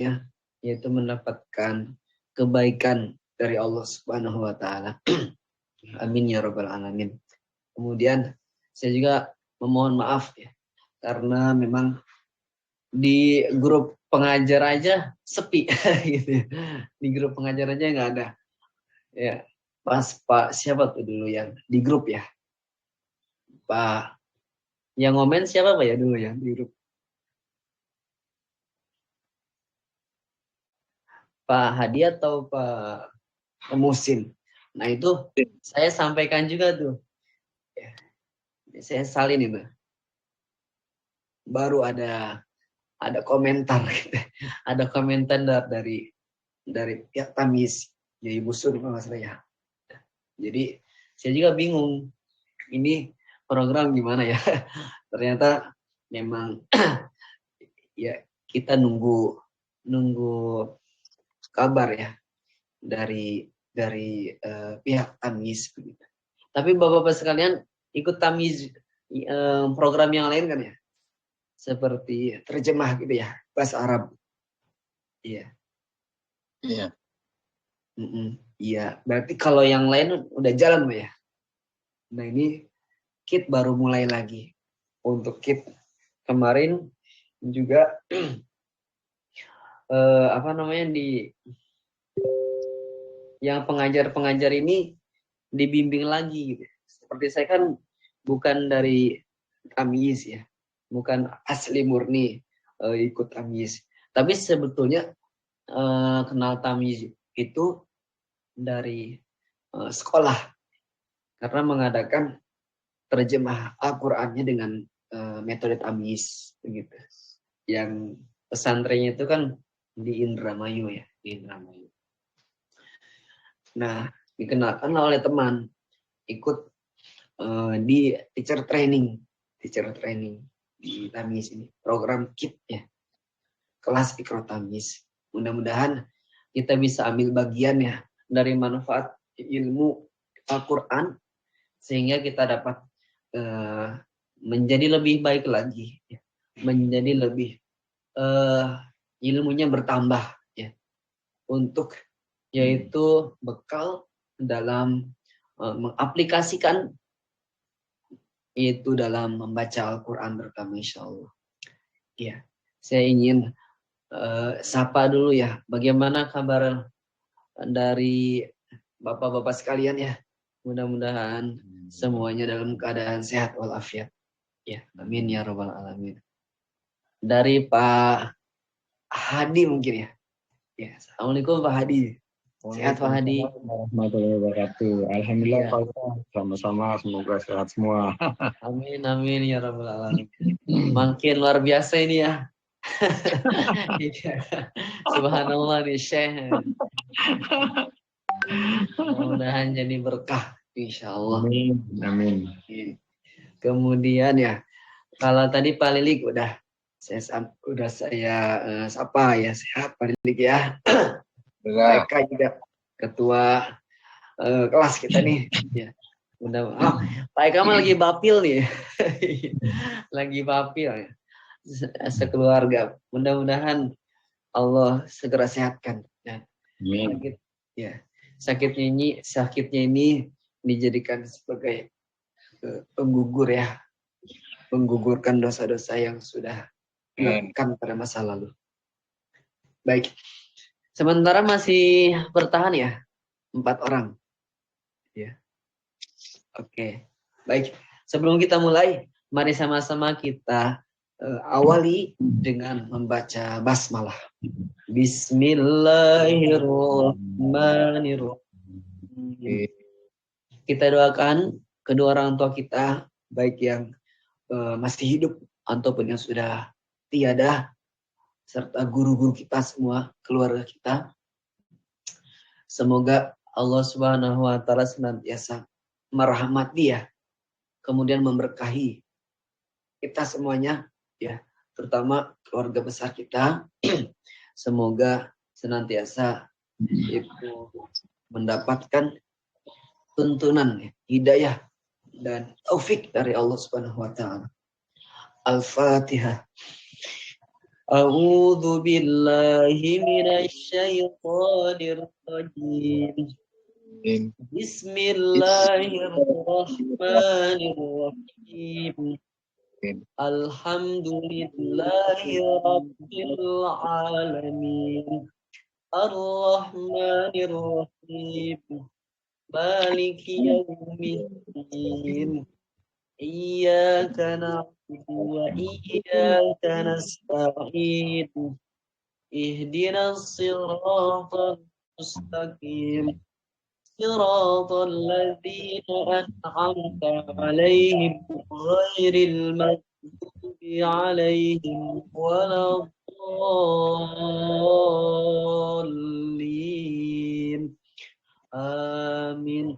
ya, yaitu mendapatkan kebaikan dari Allah Subhanahu wa taala. Amin ya rabbal alamin. Kemudian saya juga memohon maaf ya, karena memang di grup pengajar aja sepi gitu ya. Di grup pengajar aja nggak ada. Ya, pas Pak siapa tuh dulu yang di grup ya? Pak yang ngomen siapa Pak ya dulu ya di grup? Pak Hadi atau Pak Musin. Nah itu saya sampaikan juga tuh. Ya, saya salin itu. Baru ada komentar gitu. Ada komentar dari pihak Tamis ya Ibu Sur kalau saya. Jadi saya juga bingung ini program gimana ya. Ternyata memang ya kita nunggu kabar ya dari pihak Tamis begitu. Tapi Bapak-bapak sekalian ikut Tamis program yang lain kan ya? Seperti terjemah gitu ya, bahasa Arab. Iya. Iya. Iya, berarti kalau yang lain udah jalan Mbak ya. Nah ini Kit baru mulai lagi. Untuk Kit kemarin juga di yang pengajar-pengajar ini dibimbing lagi gitu. Seperti saya kan bukan dari Tamis ya. Bukan asli murni ikut Tamis. Tapi sebetulnya kenal Tamis itu dari sekolah. Karena mengadakan terjemah Al-Qur'annya dengan metode Tamis begitu. Yang pesantrennya itu kan di Indramayu ya, di Indramayu. Nah, dikenalkan oleh teman ikut di teacher training di Tamis ini, program KIT ya, kelas Ikro Tamis. Mudah-mudahan kita bisa ambil bagian ya dari manfaat ilmu Al-Qur'an sehingga kita dapat menjadi lebih baik lagi, ya. Menjadi lebih ilmunya bertambah ya, untuk yaitu bekal dalam mengaplikasikan itu dalam membaca Al-Quran bersama insyaallah. Ya, saya ingin sapa dulu ya, bagaimana kabar dari bapak-bapak sekalian ya. Mudah-mudahan semuanya dalam keadaan sehat walafiat. Ya, amin ya rabbal alamin. Dari Pak Hadi mungkin ya. Ya, assalamualaikum Pak Hadi. Sehat Pak Hadi. Warahmatullahi wabarakatuh. Alhamdulillah Ya. Pak, sama-sama, semoga sehat semua. Amin amin ya rabbal alamin. Makin luar biasa ini ya. Subhanallah nih Syekh. Mudah-mudahan jadi berkah insyaallah. Amin. Amin. Kemudian ya, kalau tadi Pak Lilik udah saya sapa ya, sehat Pak Lilik ya. Pak Eka juga ketua kelas kita nih. Ya. Pak Eka mah lagi bapil nih. Lagi bapil ya. Sekeluarga. Mudah-mudahan Allah segera sehatkan. Ya. Amin. Sakitnya ini dijadikan sebagai penggugur ya. Menggugurkan dosa-dosa yang sudah dilakukan pada masa lalu. Baik. Sementara masih bertahan ya 4 orang. Ya. Oke. Baik. Sebelum kita mulai, mari sama-sama kita awali dengan membaca basmalah. Bismillahirrahmanirrahim. Kita doakan kedua orang tua kita, baik yang masih hidup ataupun yang sudah tiada, serta guru-guru kita semua, keluarga kita. Semoga Allah Subhanahu wa taala senantiasa merahmati ya, kemudian memberkahi kita semuanya ya, terutama keluarga besar kita. Semoga senantiasa itu mendapatkan tuntunan, hidayah dan taufik dari Allah Subhanahu wa taala. Al-Fatihah. A'udzu billahi minasyaitonir rajim. Bismillahirrahmanirrahim. Alhamdulillahi rabbil alamin. Ar-Rahmanir Rahim. Maliki yaumiddin. Iyyaka na'budu wa iyyaka nasta'in. Ihdinas siratal mustaqim. Siratal ladzina an'amta 'alaihim ghairil maghdubi 'alaihim waladdallin. Amin.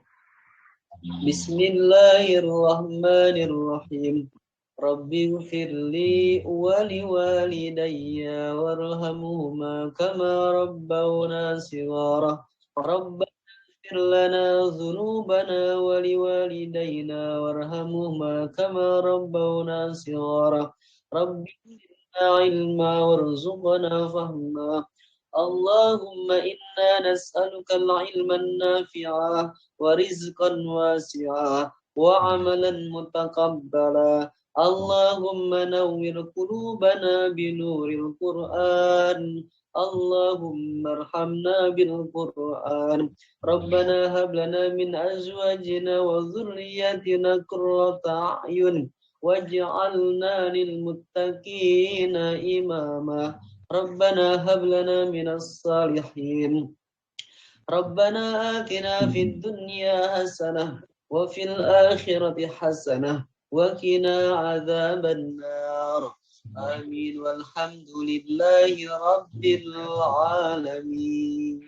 Bismillahirrahmanirrahim. Rabbi ighfirli wa liwalidayya warhamhuma kama rabbawna shighara. Rabbana ighfir lana dhunubana wa liwalidayna warhamhuma kama rabbawna shighara. Rabbi zidna ilma warzuqna fahma. Allahumma inna nas'aluka al-ilman nafi'a wa rizqan wasi'a wa amalan mutaqabbala. Allahumma nawwir qulubana binuril Qur'an. Allahumma arhamna bil Qur'an. Rabbana hab lana min azwajina wa dhurriyyatina qurrata a'yun waj'alna lil muttaqina imama. Rabbana hab lana minas salihin. Rabbana atina fid dunya hasanah wa fil akhirati hasanah wa qina adzaban nar. Amin walhamdulillahi rabbil alamin.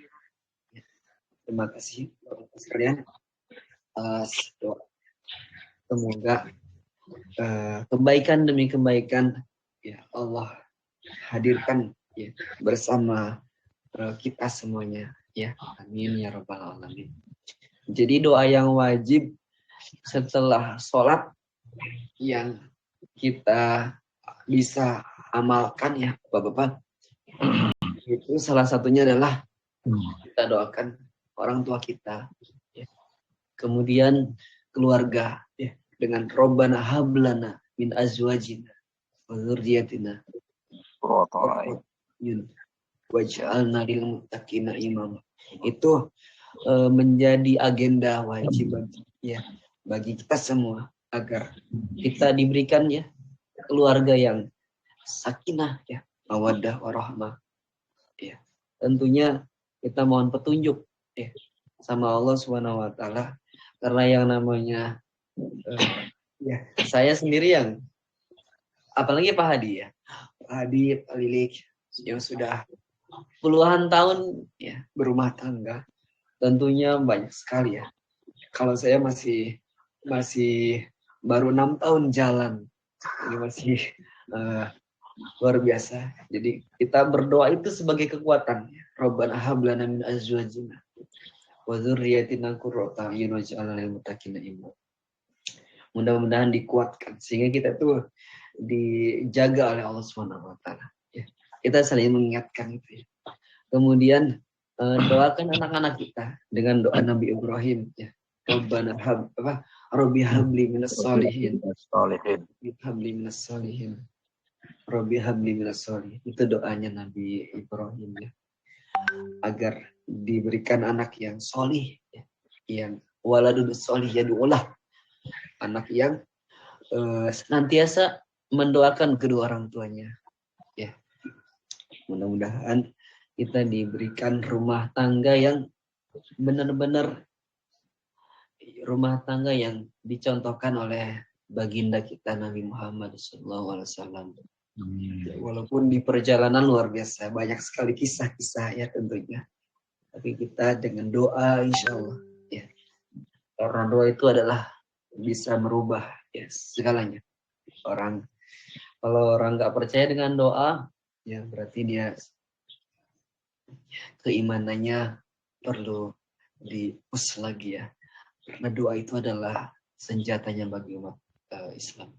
Terima kasih Bapak sekalian. Semoga kebaikan demi kebaikan ya Allah hadirkan ya bersama kita semuanya ya. Amin ya rabbal alamin. Jadi doa yang wajib setelah sholat yang kita bisa amalkan ya Bapak-bapak, itu salah satunya adalah kita doakan orang tua kita ya. Kemudian keluarga ya, dengan Rabbana hablana min azwajina wa dzurriyyatina waj'alna lil muttaqina imama. Itu menjadi agenda wajib bagi kita semua agar kita diberikan ya keluarga yang sakinah ya, mawaddah warahmah ya. Tentunya kita mohon petunjuk ya sama Allah Subhanahu wa taala, karena yang namanya ya saya sendiri yang apalagi Pak Hadi ya. Pak Hadi, Pak Lilik yang sudah puluhan tahun ya berumah tangga, tentunya banyak sekali ya. Kalau saya masih baru 6 tahun jalan, ini masih luar biasa. Jadi kita berdoa itu sebagai kekuatan. Rabbana hab lana min azwajina wa dzurriyyatina qurrata a'yun waj'alna lil muttaqina imama. Mudah-mudahan dikuatkan sehingga kita tuh dijaga oleh Allah Subhanahu wa taala. Ya. Kita saling mengingatkan itu ya. Kemudian doakan anak-anak kita dengan doa Nabi Ibrahim ya. Rabbana Rabbi habli minas solihin. Habli minas solihin. Rabbi habli minas solihin. Itu doanya Nabi Ibrahim ya. Agar diberikan anak yang solih ya. Yang waladun solih yadu'ullah. Anak yang senantiasa mendoakan kedua orang tuanya ya. Mudah-mudahan kita diberikan rumah tangga yang benar-benar rumah tangga yang dicontohkan oleh baginda kita Nabi Muhammad SAW. Walaupun di perjalanan luar biasa banyak sekali kisah-kisah ya tentunya, tapi kita dengan doa insya Allah ya, karena doa itu adalah bisa merubah ya segalanya. Kalau orang nggak percaya dengan doa, ya berarti dia keimanannya perlu dius lagi ya. Karena doa itu adalah senjatanya bagi umat Islam.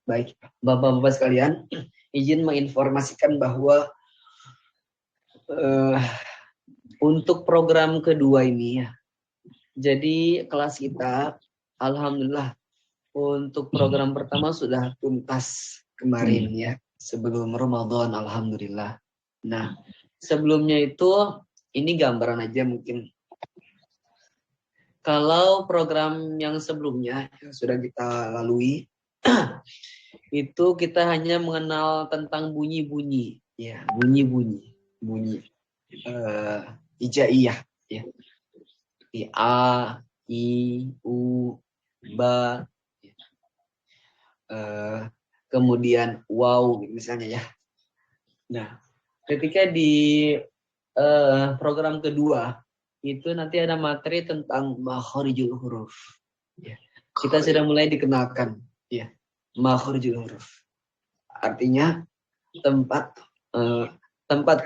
Baik, Bapak-bapak sekalian, izin menginformasikan bahwa untuk program kedua ini ya. Jadi kelas kita, alhamdulillah, untuk program pertama sudah tuntas kemarin ya, sebelum Ramadan, alhamdulillah. Nah, sebelumnya itu, ini gambaran aja mungkin. Kalau program yang sebelumnya yang sudah kita lalui, itu kita hanya mengenal tentang bunyi-bunyi, ya, bunyi hijaiyah, ya, seperti a, i, u, ba, kemudian wow, misalnya ya. Nah, ketika di program kedua itu nanti ada materi tentang makharijul huruf. Ya. Kita sudah mulai dikenalkan, ya, makharijul huruf. Artinya tempat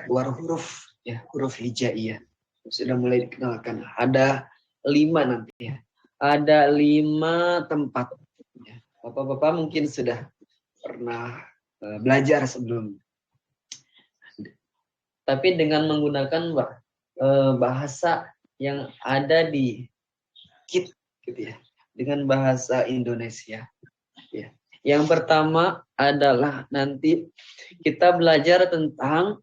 keluar huruf, ya, huruf hijaiyah. Sudah mulai dikenalkan. Ada 5 nanti ya. Ada 5 tempat. Ya. Bapak-bapak mungkin sudah pernah belajar sebelum. Tapi dengan menggunakan bahasa yang ada di KIT gitu ya. Dengan bahasa Indonesia. Ya. Yang pertama adalah nanti kita belajar tentang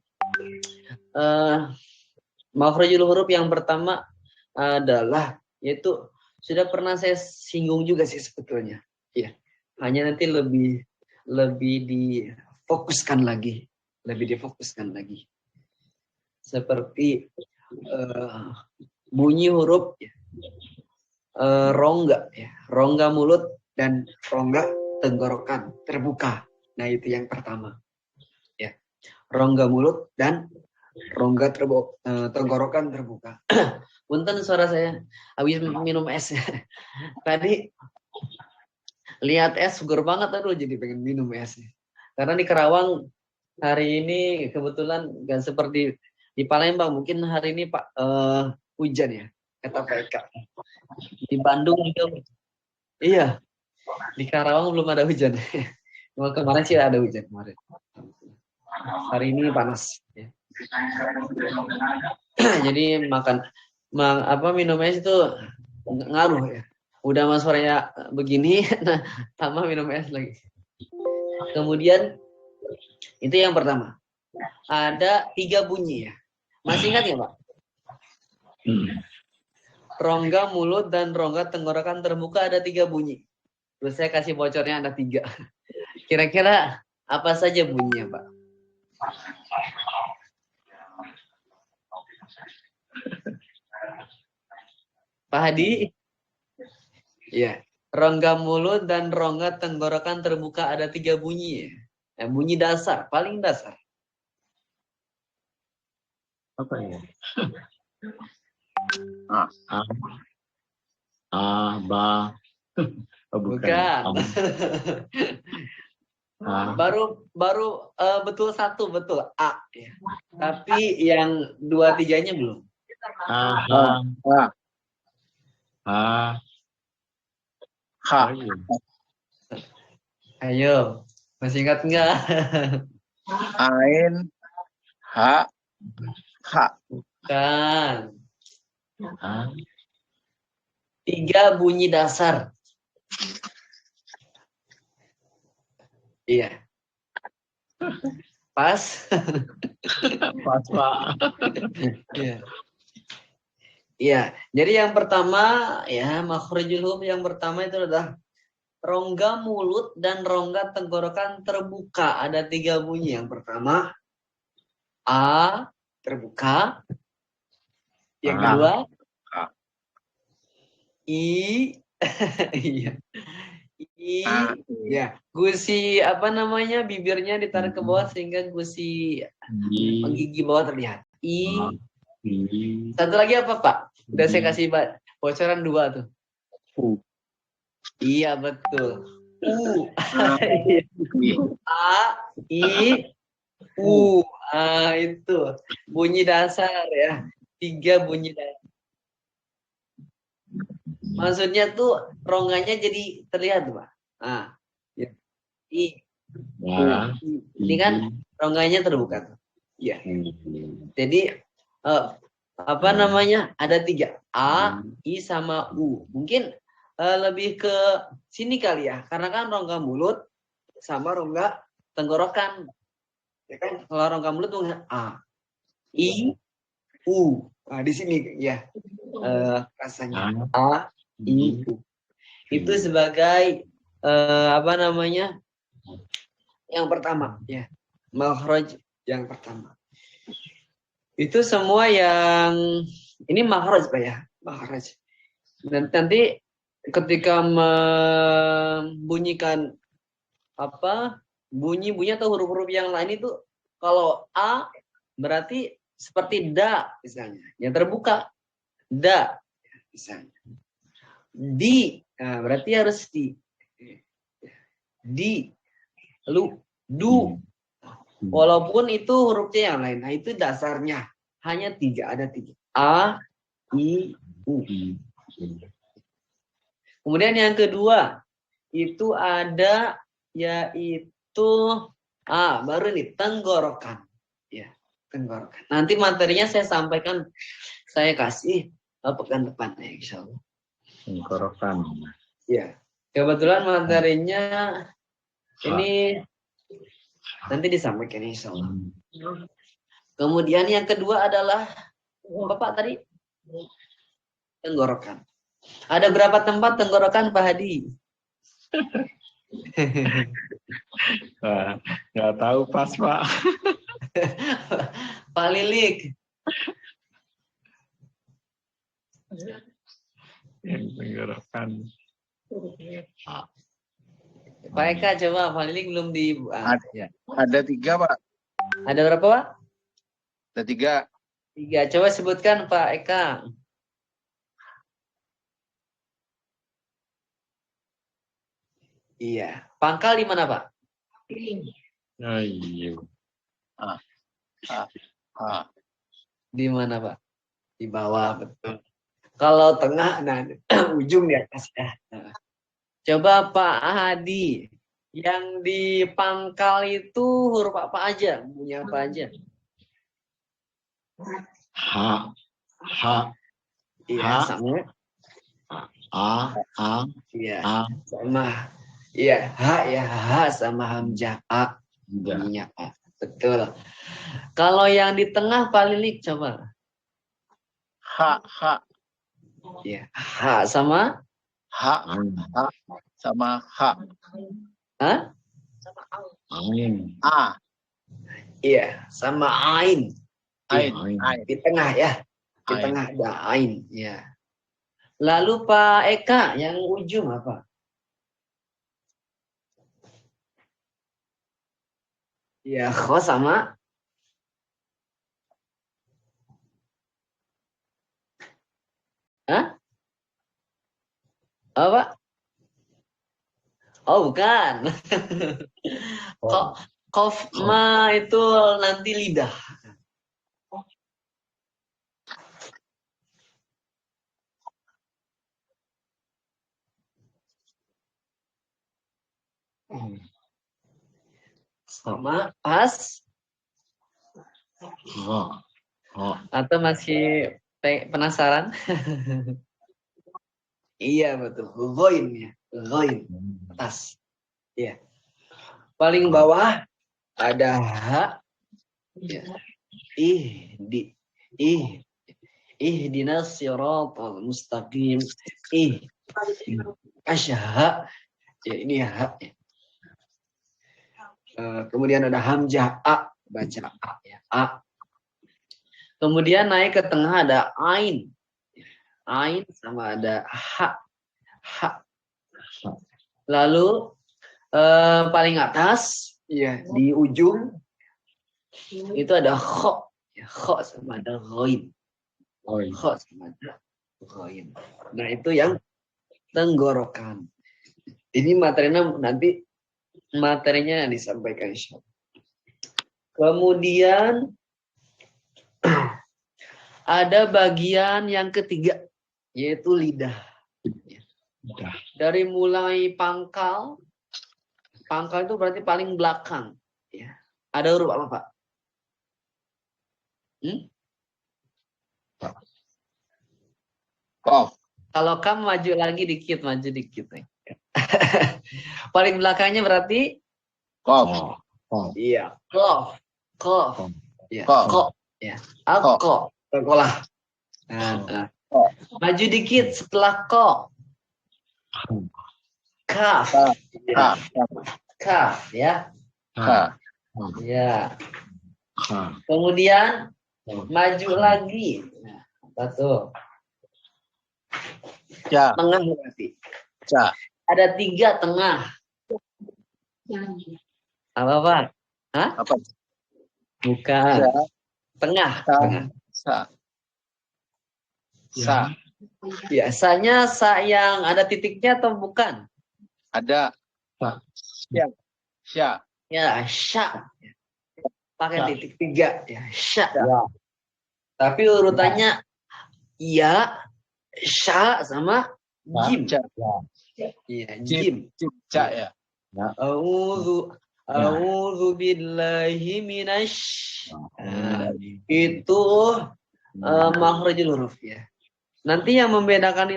makhrajul huruf. Yang pertama adalah, yaitu sudah pernah saya singgung juga sih sebetulnya. Ya. Hanya nanti lebih difokuskan lagi. Seperti bunyi huruf ya. Rongga ya. Rongga mulut dan rongga tenggorokan terbuka. Nah, itu yang pertama. Ya. Rongga mulut dan rongga tenggorokan terbuka. Punten suara saya habis minum es. Tadi lihat es seger banget, aduh jadi pengen minum es. Karena di Karawang hari ini kebetulan gak seperti di Palembang. Mungkin hari ini Pak hujan ya, kata Pak Eka. Di Bandung juga. Iya. Di Karawang belum ada hujan. Kemarin sih ada hujan kemarin. Hari ini panas. Ya. Jadi minum es itu ngaruh ya. Udah mas suaranya begini, nah tambah minum es lagi. Kemudian itu yang pertama. Ada 3 bunyi ya. Masih ingat ya Pak? Rongga mulut dan rongga tenggorokan terbuka ada 3 bunyi. Terus saya kasih bocornya ada 3. Kira-kira apa saja bunyinya Pak? Pak Hadi? Ya. Rongga mulut dan rongga tenggorokan terbuka ada 3 bunyi. Nah, bunyi dasar, paling dasar. Apa ya? Ba. Oh, bukan. Baru betul 1, betul A ya. Tapi yang 2-3-nya belum. Ayo, masih ingat enggak? Ain, ha, Kan. 3 bunyi dasar. Iya. Pas. Pas Pak. Iya. Iya. Jadi yang pertama ya, makhrajul huruf yang pertama itu adalah rongga mulut dan rongga tenggorokan terbuka. Ada 3 bunyi. Yang pertama A terbuka. Yang kedua I. Iya. I. Ya, gusi apa namanya, bibirnya ditarik ke bawah sehingga gusi penggigi bawah terlihat. I. Satu lagi apa Pak? Udah saya kasih bocoran 2 tuh. Iya betul. U. A. I. U. Itu bunyi dasar ya. 3 bunyi dasar. Maksudnya tuh rongganya jadi terlihat Pak. Ya. I. Ba. Ini kan rongganya terbuka. Ya. Jadi apa namanya? Ada 3. A, I sama U. Mungkin lebih ke sini kali ya. Karena kan rongga mulut sama rongga tenggorokan. Ya kan? Kalau rongga mulut tuh A, I, U. Nah, di sini ya rasanya A, I, U. Itu sebagai apa namanya? Yang pertama ya. Makhraj yang pertama. Itu semua yang ini makhraj Pak ya, makhraj. Dan nanti ketika membunyikan apa bunyi atau huruf-huruf yang lain itu kalau A berarti seperti da misalnya, yang terbuka da misalnya. Di, nah, berarti harus di, lu, du. Walaupun itu hurufnya yang lain. Nah itu dasarnya hanya 3, ada 3. A, I, U. Kemudian yang kedua itu ada yaitu baru nih tenggorokan. Ya, tenggorokan. Nanti materinya saya sampaikan, saya kasih pekan depan ya insyaallah. Tenggorokan. Ya, kebetulan materinya ini nanti disampaikan insyaallah. Kemudian yang kedua adalah Bapak tadi tenggorokan. Ada berapa tempat tenggorokan Pak Hadi? Nggak tahu pas Pak. Pak Lilik. Tenggorokan. Pak Eka coba, Pak Lilik belum di. Ada 3 Pak. Ada berapa Pak? Ada 3. 3. Coba sebutkan Pak Eka. Iya. Pangkal di mana Pak? Iya. Di mana Pak? Di bawah, betul. Kalau tengah, nah ujung di atas ya. Nah. Coba Pak Hadi, yang di pangkal itu huruf apa aja? Punya apa aja? Ha. Iya, sama. A. Iya, sama. Iya, ha sama hamzah A. Bunyinya A. Betul. Kalau yang di tengah Pak Lilik coba. Ha. Iya, ha sama Sama ha. Hah? Ain. A. Iya, sama ain. Ain. Di tengah ya. Di Ain. tengah ada ain, ya. Lalu Pak Eka yang ujung apa? Ya, kho sama apa? Oh, bukan. Kof ma itu nanti lidah. Sama pas atau masih penasaran? Iya betul. Ghoin ya. Ghoin. Atas. Iya. Paling bawah ada ha. Ya. Ihdinas siratal mustaqim. Asyha. Ya ini ha. Ya. Kemudian ada hamzah a, baca a ya. A. Kemudian naik ke tengah ada ain. Ain sama ada ha. Lalu paling atas ya di ujung itu ada kho. Ya, kho sama ada ghain. Kho sama ada ghain. Nah, itu yang tenggorokan. Ini materinya disampaikan insyaallah. Kemudian ada bagian yang ketiga yaitu lidah. Dari mulai pangkal Pangkal itu berarti paling belakang. Ya. Ada huruf apa, Pak? Qaf. Kalau kamu maju dikit nih. Paling belakangnya berarti Qaf. iya, qaf. Qaf. Ya, Qaf. qaf. Ya. Al-qa. Sekolah. Nah. Maju dikit setelah qa. Kaf. Ya. Kaf ya. Ha. Ya. Kemudian maju lagi. Nah, apa tuh? Ja. Tengah berarti. Ja. Ada 3 tengah. Apa, Pak? Hah? Apa? Bukan. Ja. Tengah. Sa. Tengah. Sa. Sa. Biasanya sa yang ada titiknya atau bukan? Ada. Ya. Sya. Ya, sya. Pakai Sya. titik 3 ya, sya. Ya. Tapi urutannya ya, sya sama jim. Ja. Iya, jim. Ja ya. A'udzu billahi minasy. Itu makhrajul huruf ya. Nanti yang membedakan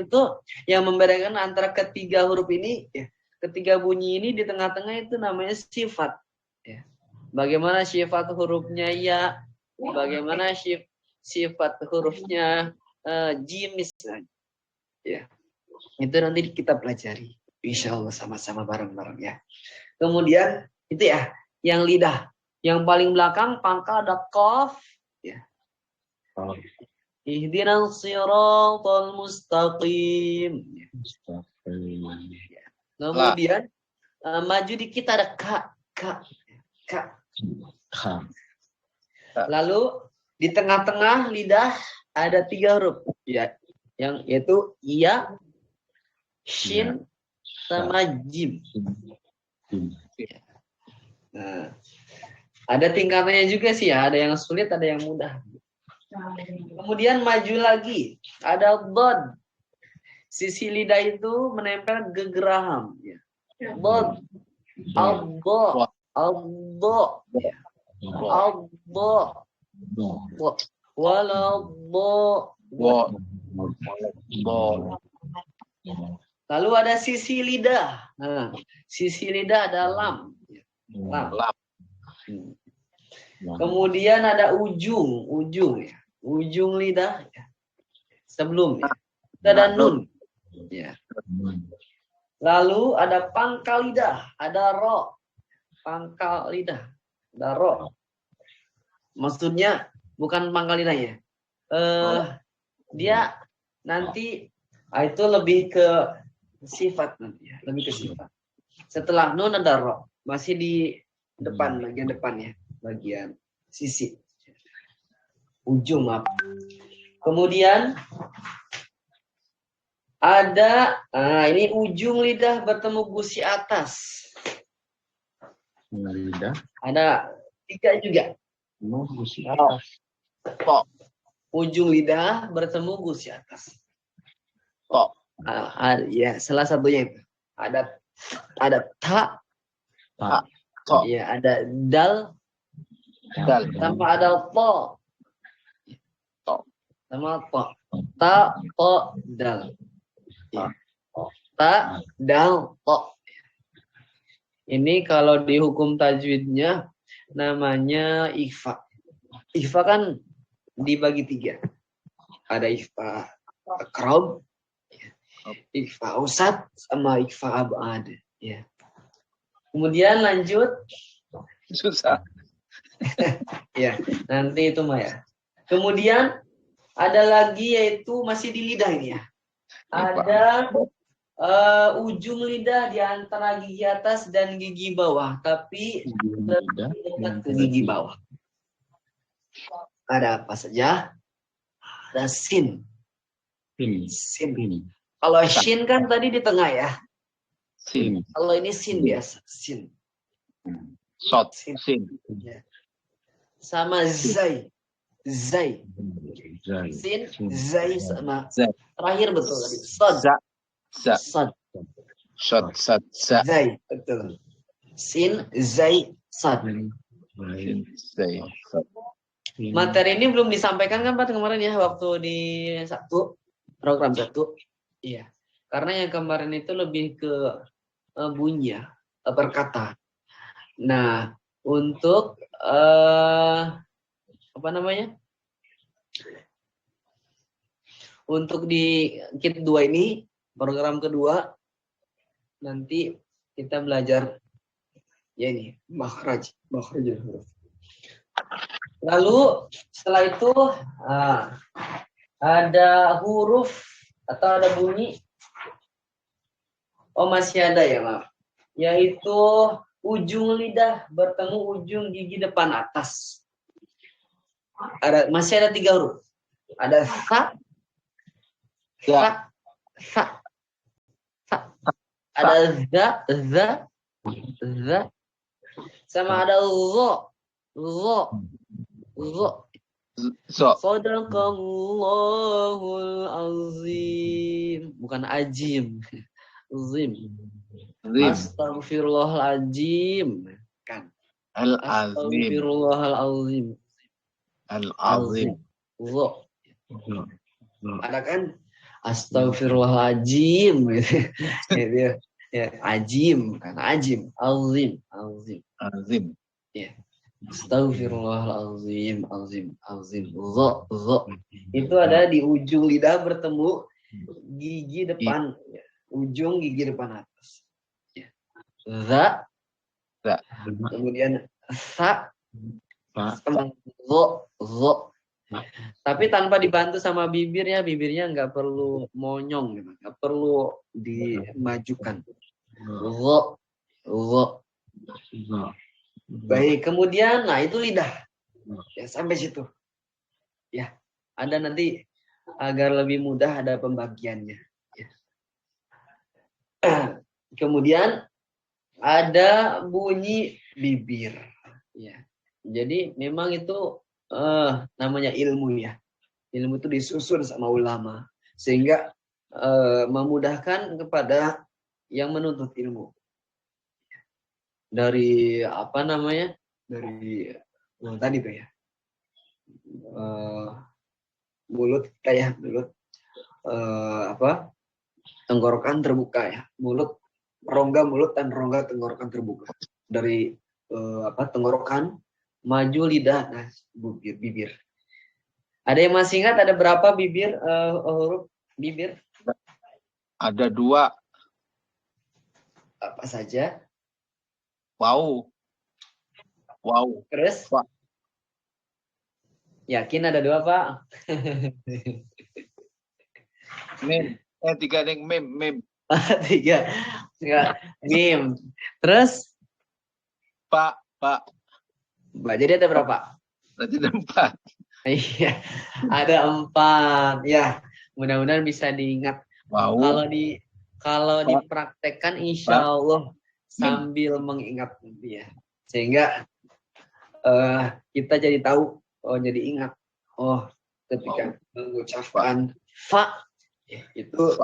antara ketiga huruf ini ya, ketiga bunyi ini di tengah-tengah itu namanya sifat ya. Bagaimana sifat hurufnya ya, bagaimana sifat hurufnya jim misalnya. Ya. Itu nanti kita pelajari. Insyaallah sama-sama bareng-bareng ya. Kemudian itu ya, yang lidah. Yang paling belakang pangkal ada qaf ya. Ihdinas siratal mustaqim. Kemudian maju dikit ada ka. Lalu di tengah-tengah lidah ada 3 huruf ya, yang yaitu ya, shin sama jim. Nah, ada tingkatannya juga sih ya, ada yang sulit, ada yang mudah. Kemudian maju lagi, ada dod. Sisi lidah itu menempel ke geraham. Ya. Dod, aldo, aldo, aldo, walado. Lalu ada sisi lidah. Nah, sisi lidah ada lam. Lam. Kemudian ada ujung ya. Ujung lidah ya. Sebelum ya. Ada nun. Ya. Lalu ada pangkal lidah, ada ro. Pangkal lidah, ada ro. Maksudnya bukan pangkal lidah ya. Dia nanti itu lebih ke sifat nanti ya, lebih ke sifat. Setelah nun ada ro, masih di depan, bagian depan ya, bagian sisi. Ujung maaf. Kemudian ada, ini ujung lidah bertemu gusi atas. Lidah. Ada 3 juga. Gusi atas. Ujung lidah bertemu gusi atas. Ya, salah satunya itu. Ada ta. Ya, ada dal. Sama ada to. Sama to. Ta, to, dal. Ya. Ta, dal, to. Ini kalau di hukum tajwidnya namanya ikhfa. Ikhfa kan dibagi 3. Ada ikhfa akrab, ikhfa ausat, sama ikhfa abad. Ya. Kemudian lanjut. Susah. Ya, nanti itu mah ya. Kemudian ada lagi yaitu masih di lidah ini ya. Ada ujung lidah di antara gigi atas dan gigi bawah, tapi lebih dekat ke gigi bawah. Ada apa saja? Ada sin. Sin. Kalau shin kan tadi di tengah ya. Sin. Kalau ini sin biasa, sin. Sot. Sin. Ya. Sama zai. Zai. Sin, zai sama. Zai. Terakhir betul tadi. Sod. Za. Za. Sod. Shot. Sat. Za. Zai, betul. Sin, zai, sad. Sin, zai, sad. Materi ini belum disampaikan kan Pak kemarin ya waktu di program 1. Iya. Karena yang kemarin itu lebih ke bunyi ya, berkata. Nah, untuk apa namanya? Untuk di kit 2 ini, program kedua, nanti kita belajar ya ini, makhraj huruf. Lalu setelah itu ada huruf atau ada bunyi. Oh masih ada ya maaf. Yaitu ujung lidah bertemu ujung gigi depan atas. Masih ada 3 huruf. Ada sa, sa. Ada za, sama ada zo. Sadaqallahul azim. Bukan ajim. Zim. Astaghfirullahaladzim. Kan. Astaghfirullahalazim. Al-azim. Zo. Ada kan? Astaghfirullahaladzim. Gitu. Ya, ajim, kan ajim, azim. Ya. Astaghfirullahalazim, azim. Zo. Itu ada di ujung lidah bertemu gigi depan, ya. Ujung gigi depan atas. Ya. Za. Kemudian sa. Sama zo. Tapi tanpa dibantu sama bibirnya nggak perlu monyong, gitu. Nggak perlu dimajukan. Zo. Baik, kemudian, nah itu lidah. Ya, sampai situ. Ya, ada nanti agar lebih mudah ada pembagiannya. Ya. Kemudian ada bunyi bibir. Ya. Jadi memang itu namanya ilmu ya. Ilmu itu disusun sama ulama sehingga memudahkan kepada yang menuntut ilmu. Dari apa namanya? Dari tadi tuh ya. Mulut tenggorokan terbuka ya. Rongga mulut dan rongga tenggorokan terbuka. Dari tenggorokan maju lidah, nah bibir. Ada yang masih ingat ada berapa bibir huruf bibir? Ada 2. Apa saja? Wow. Terus? Pak. Yakin ada 2 Pak? Mim. 3 ning mim. 3. Enggak, mim. Terus? Pak. Jadi ada berapa? Berarti ada 4. Iya, ada 4. Ya, mudah-mudahan bisa diingat. Wow. Kalau dipraktekkan insya Allah sambil mengingat ya. Sehingga kita jadi tahu, jadi ingat. Ketika mengucapkan fa itu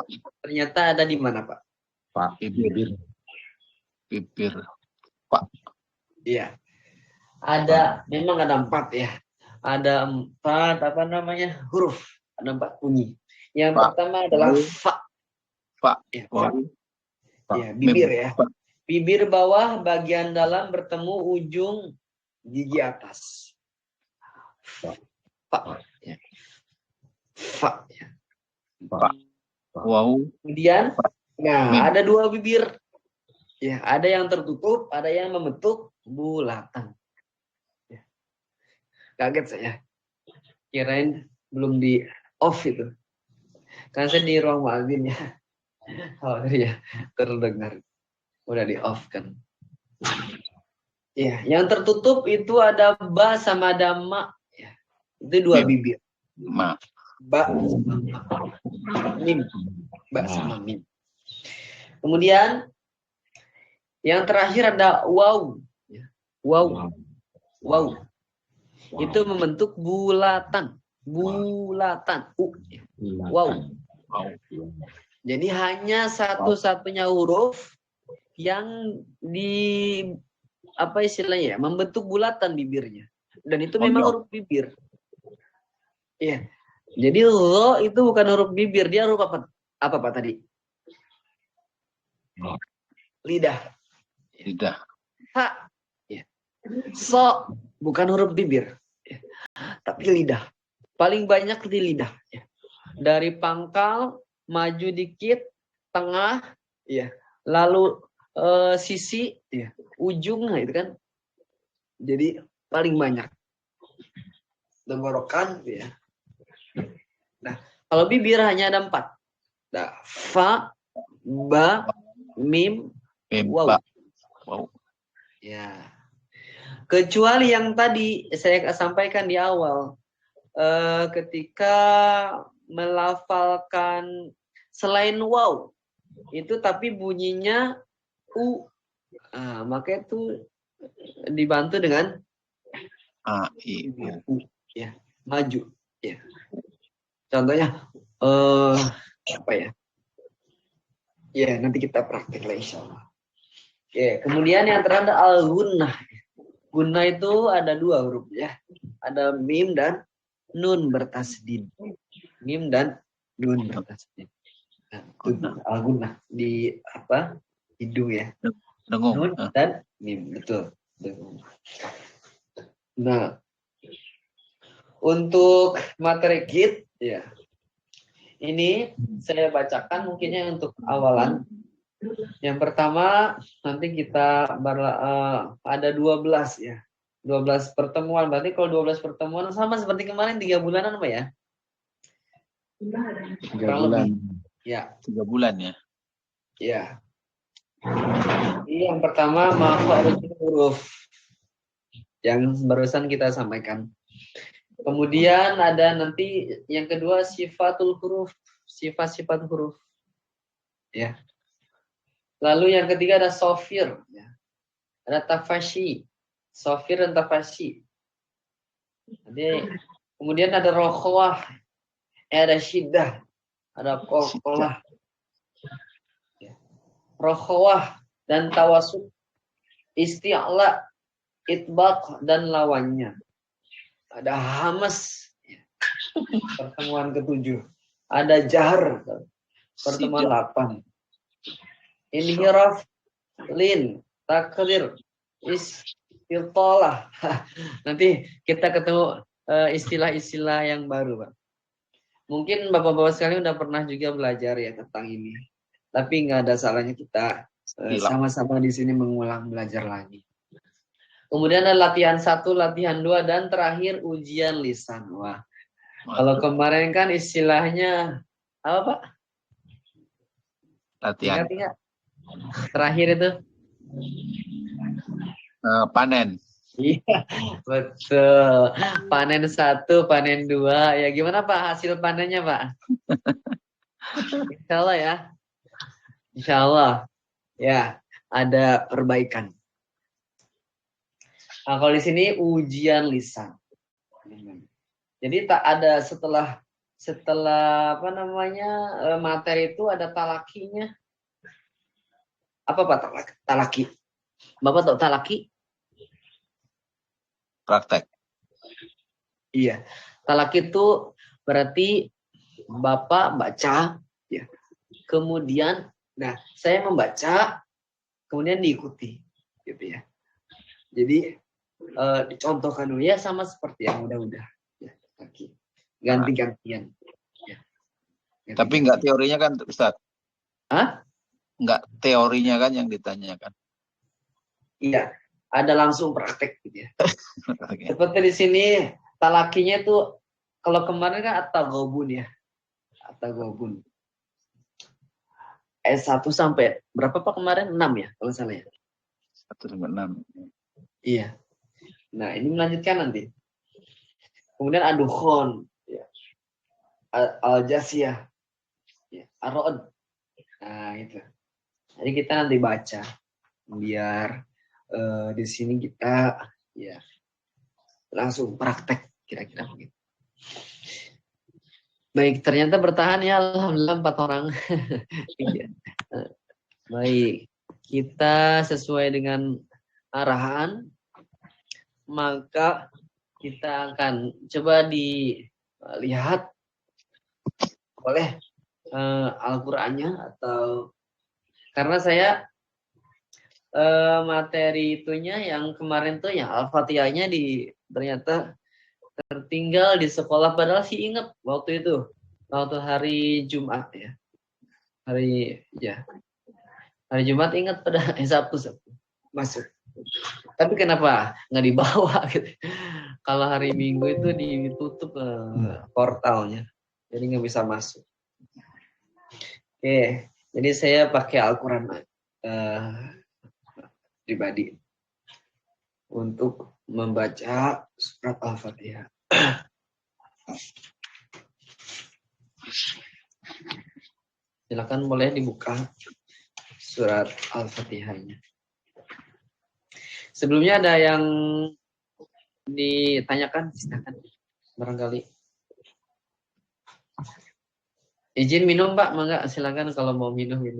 ternyata ada di mana, Pak? Pak, bibir. Pak. Iya. Memang ada 4 ya. Ada 4 huruf. Ada 4 bunyi. Yang pertama adalah fa. Ya, ya, bibir ya. Bibir bawah bagian dalam bertemu ujung gigi atas. Fa. Ya. Fa. Ya. Wow. Kemudian, ada 2 bibir. Ya, ada yang tertutup, ada yang membentuk bulatan. Kaget saya. Kirain belum di off itu. Kan saya di ruang muadzin ya. Ya, terdengar. Udah di off kan. Ya, yang tertutup itu ada ba sama ada ma. Ya. Itu 2 bibir. Ma. Ba sama ma. Mim. Ba sama mim. Kemudian yang terakhir ada waw. Ya. Waw. Itu membentuk bulatan. Wow. Jadi hanya satu-satunya huruf yang di apa istilahnya ya, membentuk bulatan bibirnya. Dan itu Oh, memang iya. huruf bibir. Iya. Jadi lo itu bukan huruf bibir, dia huruf apa? Apa Pak tadi? Lidah. Lidah. Ha. Ya. So bukan huruf bibir, ya. Tapi lidah. Paling banyak di lidah. Ya. Dari pangkal maju dikit, tengah, ya. Lalu sisi, ya. Ujung, nah, itu kan. Jadi paling banyak. Tenggorokan, ya. Nah, kalau bibir hanya ada 4. Nah, fa, ba, mim, wow. Ba. Wow. Ya. Kecuali yang tadi saya sampaikan di awal, ketika melafalkan selain wow itu tapi bunyinya u, maka itu dibantu dengan A, I, U. u, ya, maju, ya. Contohnya apa ya? Ya, nanti kita praktik lah insya Allah. Ya, kemudian yang terakhir al-gunnah. Gunnah itu ada 2 huruf ya. Ada mim dan nun bertasdid. Mim dan nun bertasdid. Nah, al-gunnah di apa? Hidung ya. Dengung. Nun dan mim, betul. Nah, untuk materi kit ya. Ini saya bacakan mungkinnya untuk awalan. Yang pertama nanti kita ada 12 ya. 12 pertemuan. Berarti kalau 12 pertemuan sama seperti kemarin 3 bulanan apa ya? 3 bulan. Ya. 3 bulan ya. Ya. Ini yang pertama makhraj huruf yang barusan kita sampaikan. Kemudian ada nanti yang kedua sifatul huruf, sifat-sifat huruf. Ya. Lalu yang ketiga ada sofir, ya. Ada tafashi, sofir dan tafashi. Jadi, kemudian ada rokhwah, ada syiddah, ada qalqalah. Ya. Rokhwah dan tawasud, isti'la, itbaq dan lawannya. Ada hamas, ya. Pertemuan ke-7. Ada jahar, pertemuan 8. Inhiraf, lin, takdir, istitalah. Nanti kita ketemu istilah-istilah yang baru, Pak. Mungkin Bapak-bapak sekalian udah pernah juga belajar ya tentang ini. Tapi nggak ada salahnya kita sama-sama di sini mengulang belajar lagi. Kemudian ada latihan 1, latihan 2, dan terakhir ujian lisan. Wah, kalau kemarin kan istilahnya apa Pak? Latihan. Ingat-ingat. Terakhir itu panen. Iya, betul. Panen 1, panen 2. Ya gimana Pak hasil panennya Pak? Insya Allah ya. Insya Allah. Ya, ada perbaikan. Nah, kalau di sini ujian lisan. Jadi tak ada setelah apa namanya materi itu ada talakinya. Apa Pak talaki? Bapak tahu talaki? Praktek. Iya. Talaki itu berarti Bapak baca, ya. Kemudian, nah saya membaca, kemudian diikuti, gitu ya. Jadi dicontohkan dulu ya sama seperti yang udah-udah, ya, ganti-gantian. Ya. Tapi nggak teorinya kan, Ustaz? Hah? Nggak teorinya kan yang ditanyakan. Iya, ada langsung praktek gitu ya. Seperti di sini talakinya itu kalau kemarin kan at-taghabun ya. At-taghabun. S1 sampai berapa Pak kemarin? 6 ya kalau salah ya. 1-6. Iya. Nah, ini melanjutkan nanti. Kemudian adukhon, ya. Al-jasiyah, ya. Ar-ra'd. Nah, itu. Jadi kita nanti baca biar di sini kita ya langsung praktek kira-kira begitu. Baik, ternyata bertahan ya alhamdulillah 4 orang. Baik. kita sesuai dengan arahan, maka kita akan coba dilihat oleh Al-Qur'annya, atau karena saya materi itunya yang kemarin tuh yang Al-Fatihahnya ternyata tertinggal di sekolah, padahal sih ingat waktu itu, waktu hari Jumat ya. Hari Jumat ingat pada Sabtu masuk. Tapi kenapa nggak dibawa gitu? Kalau hari Minggu itu ditutup portalnya, jadi nggak bisa masuk. Oke, jadi saya pakai Al-Quran pribadi untuk membaca surat Al-Fatihah. Silakan boleh dibuka surat Al-Fatihahnya. Sebelumnya ada yang ditanyakan, silakan barangkali. Izin minum Pak, mangga silakan kalau mau minum. Ya.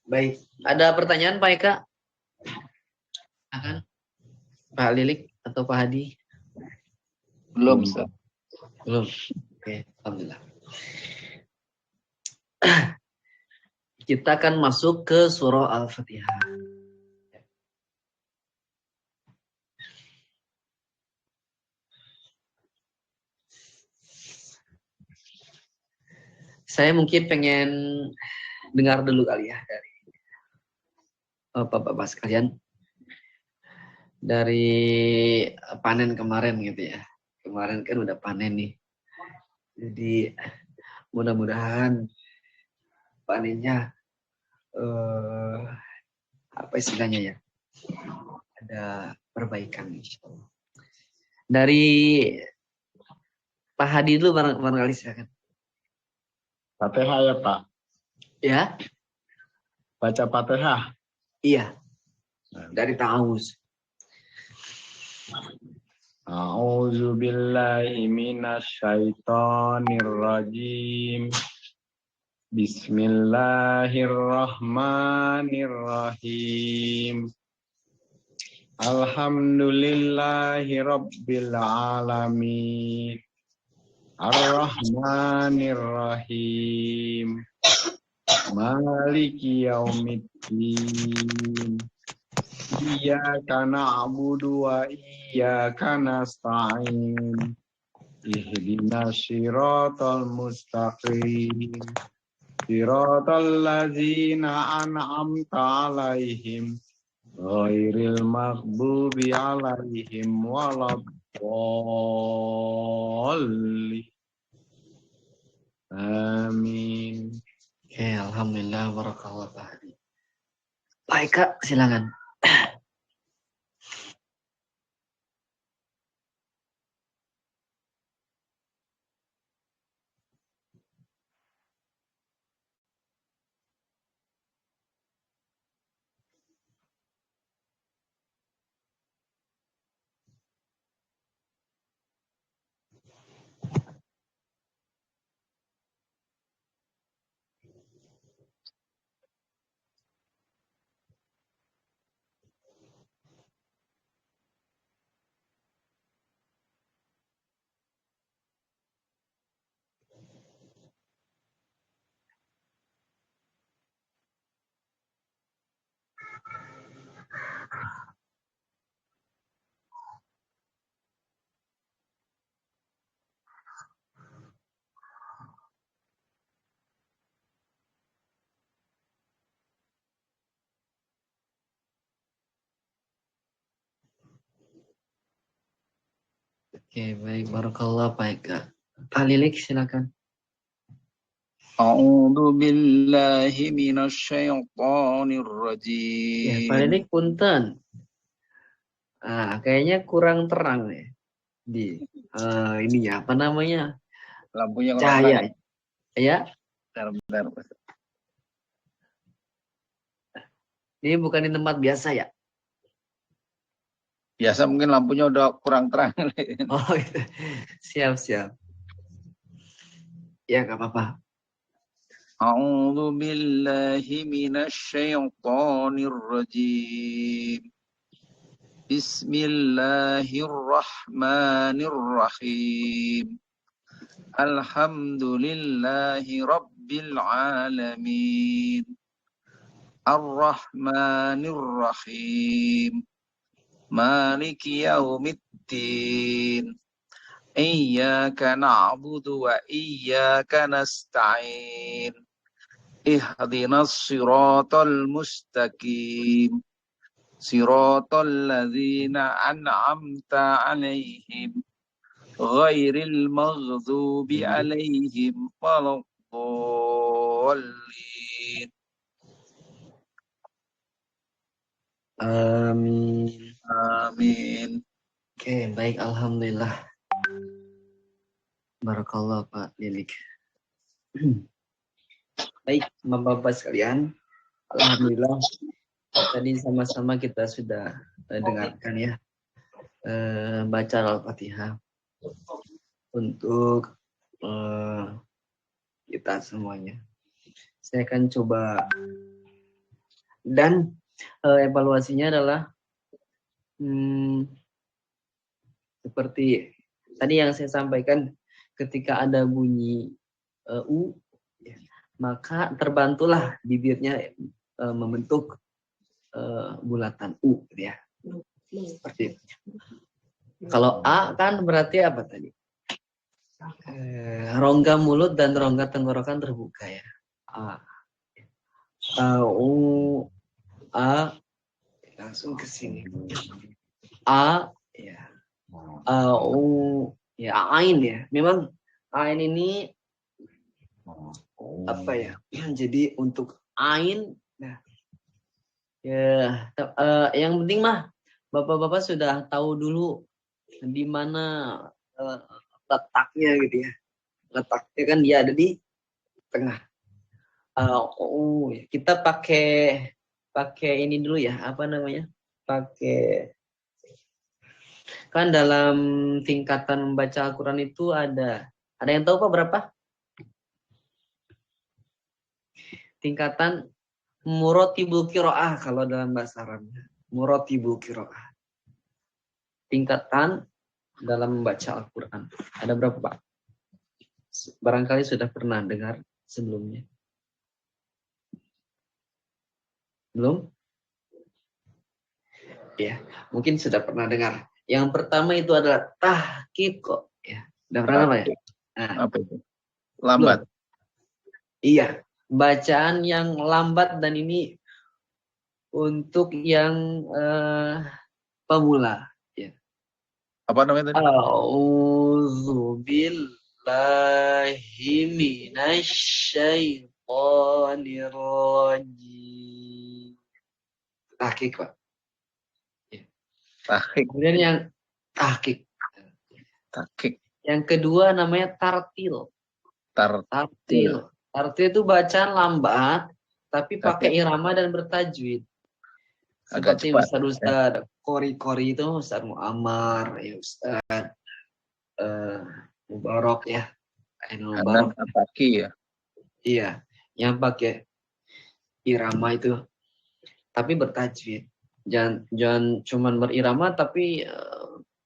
Baik, ada pertanyaan Pak Eka? Silakan. Pak Lilik atau Pak Hadi? Belum, Ustaz. Belum. Oke, alhamdulillah. Kita akan masuk ke surah Al-Fatihah. Saya mungkin pengen dengar dulu kali ya dari Bapak-bapak sekalian. Dari panen kemarin gitu ya. Kemarin kan udah panen nih. Jadi mudah-mudahan panennya apa istilahnya ya, ada perbaikan insyaallah. Dari Pak Hadi dulu barangkali silakan. Fatihah ya Pak. Ya, Baca Fatihah. iya. Dari Ta'awuz. A'udzu billahi minasy syaithanir rajim. Bismillahirrahmanirrahim. Alhamdulillahi rabbil alamin. Ar-Rahmanir-Rahim. Maliki yaumiddin. Iyyaka na'budu wa iyyaka nasta'in. Ihdinas siratal mustaqim. Siratal ladzina an'amta 'alaihim ghairil maghdubi 'alaihim waladdallin. Amin. Oke, alhamdulillah barakallahu Pak Hadi. Baik Kak, silakan. Oke, baik barakallah Pak Eka. Pak Lilik silakan. A'udzu billahi minasy syaithanir Ya, Pak rajim. Lilik punten. Kayaknya kurang terang ya di ininya apa namanya? Lampunya kurang terang. Cahaya. Ya, Bentar. ini bukan di tempat biasa ya. Biasa mungkin lampunya udah kurang terang. Oh, gitu. Siap. Ya, nggak apa-apa. A'udzu billahi minasy syaithanir rajim. Bismillahirrahmanirrahim. Alhamdulillahi rabbil alamin. Ar-Rahmanir Rahim. Maliki yaumiddin. Iyyaka na'budu wa iyyaka nasta'in. Ihdinas siratal mustaqim. Siratal ladzina an'amta 'alaihim ghairil maghdubi 'alaihim waladdallin. Amin. Amin. Oke, baik. Alhamdulillah. Barakallah Pak Lilik. Baik, Bapak-Bapak sekalian. Alhamdulillah. Tadi sama-sama kita sudah dengarkan ya. Baca Al-Fatihah. Untuk kita semuanya. Saya akan coba. Dan evaluasinya adalah seperti tadi yang saya sampaikan, ketika ada bunyi U, maka terbantulah bibirnya membentuk bulatan U, gitu ya. Seperti itu. Kalau A kan berarti apa tadi? Rongga mulut dan rongga tenggorokan terbuka ya. A. U. A. Langsung ke sini. A. Ya. U. Ya, ain ya. Memang ain ini apa ya? Jadi untuk ain, nah, ya, yang penting mah Bapak-bapak sudah tahu dulu di mana letaknya gitu ya. Letaknya kan dia ada di tengah. Kita pakai ini dulu ya, apa namanya? Pakai, kan dalam tingkatan membaca Al-Quran itu ada yang tahu Pak berapa? Tingkatan muratibul qiraah kalau dalam bahasa Arabnya. Muratibul qiraah. Tingkatan dalam membaca Al-Quran. Ada berapa Pak? Barangkali sudah pernah dengar sebelumnya. Belum? Ya, mungkin sudah pernah dengar. Yang pertama itu adalah tahqiq. Ya, sudah pernah apa ya? Nah, Apa itu? Lambat. belum. Iya, bacaan yang lambat, dan ini untuk yang pemula. Ya. Apa namanya tadi? A'udzu billahi minasyaitonir rajim. Tahqiq, Pak. Tahqiq. Kemudian yang tahqiq. Tahqiq. Yang kedua namanya tartil. Tartil. Tartil itu bacaan lambat, tapi pakai irama dan bertajwid. Agak Seperti cepat. Ustaz Kori itu Ustaz Muammar, ya Ustaz Mubarak ya. Anak Ataki ya. Iya, yang pakai irama itu, tapi bertajwid. Jangan cuman berirama tapi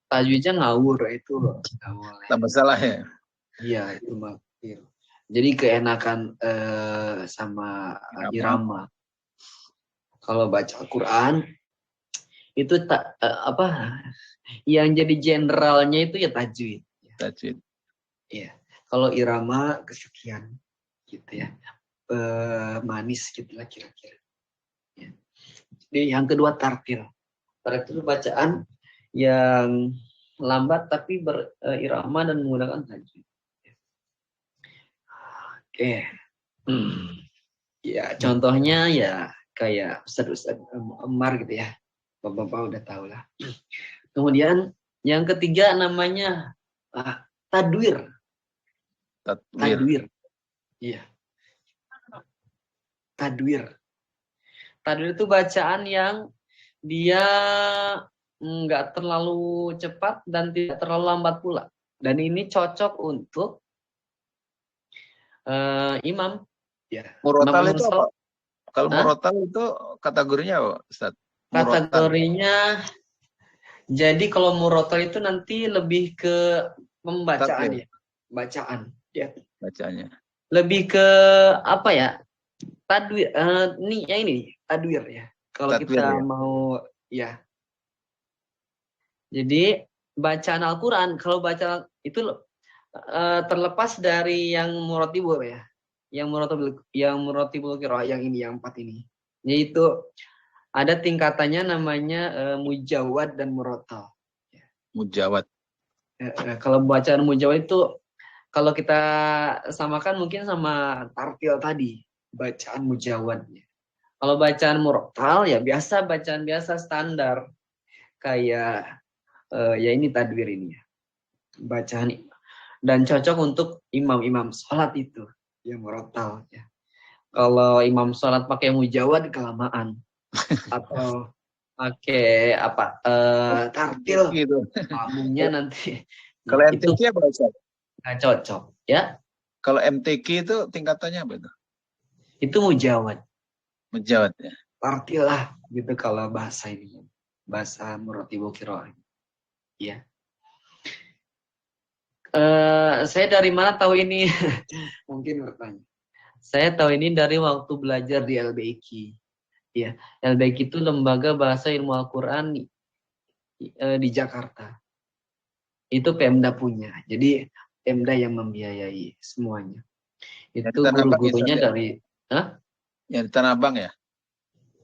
tajwidnya ngawur, itu nggak boleh. Tak masalah ya. Iya, itu makir. Jadi keenakan sama irama. Kalau baca Al-Quran itu yang jadi generalnya itu ya tajwid. Tajwid. Iya. Kalau irama kesekian gitu ya. Manis gitu lah kira-kira. Ya. Jadi yang kedua tartil. Tartil itu bacaan yang lambat tapi berirama dan menggunakan tajwid. Oke. Ya, contohnya ya kayak Ustaz Ammar gitu ya. Bapak-bapak udah tahu lah. Kemudian yang ketiga namanya tadwir. Tadwir. Iya. Tadwir. Tadwir itu bacaan yang dia nggak terlalu cepat dan tidak terlalu lambat pula. Dan ini cocok untuk imam. Ya. Murotal Imam itu sholat. apa? Kalau Hah? murotal itu kategorinya apa, Ustaz? Murotal. Kategorinya, jadi kalau murotal itu nanti lebih ke pembacaan Tartil ya. Bacaan. Ya. bacanya. Lebih ke apa ya? Tadwir. Ini tadwir ya. Kalau Tatwir kita ya. mau ya. Jadi bacaan Al-Quran, kalau baca itu terlepas dari yang muratibul ya. Yang muratibul qiraah yang ini, yang 4 ini. Yaitu ada tingkatannya namanya mujawad dan murotal. Mujawad. Kalau bacaan mujawad itu kalau kita samakan mungkin sama tartil tadi, bacaan mujawad. Kalau bacaan murotal ya biasa, bacaan biasa standar kayak ya ini tadwir ini ya. Bacaan dan cocok untuk imam-imam sholat itu yang murotal ya. Kalau imam sholat pakai mujawad kelamaan atau pakai apa tartil Gitu. makmumnya nanti Kalau ya, itu MTQ apa, Ustaz? nggak cocok ya. Kalau MTQ itu tingkatannya apa itu? Itu mujawad, Mujawad ya. tartil lah gitu kalau bahasa ini, bahasa muratibul qiraah ya. Saya dari mana tahu ini? Mungkin bertanya. Saya tahu ini dari waktu belajar di LBIQ. Ya, LBIQ itu lembaga bahasa ilmu Al-Quran di Jakarta. Itu Pemda punya. Jadi Pemda yang membiayai semuanya. Yang di Itu Tanah Abang ya, guru-gurunya Ustaz, ya? dari, hah? Yang di Tanah Abang ya?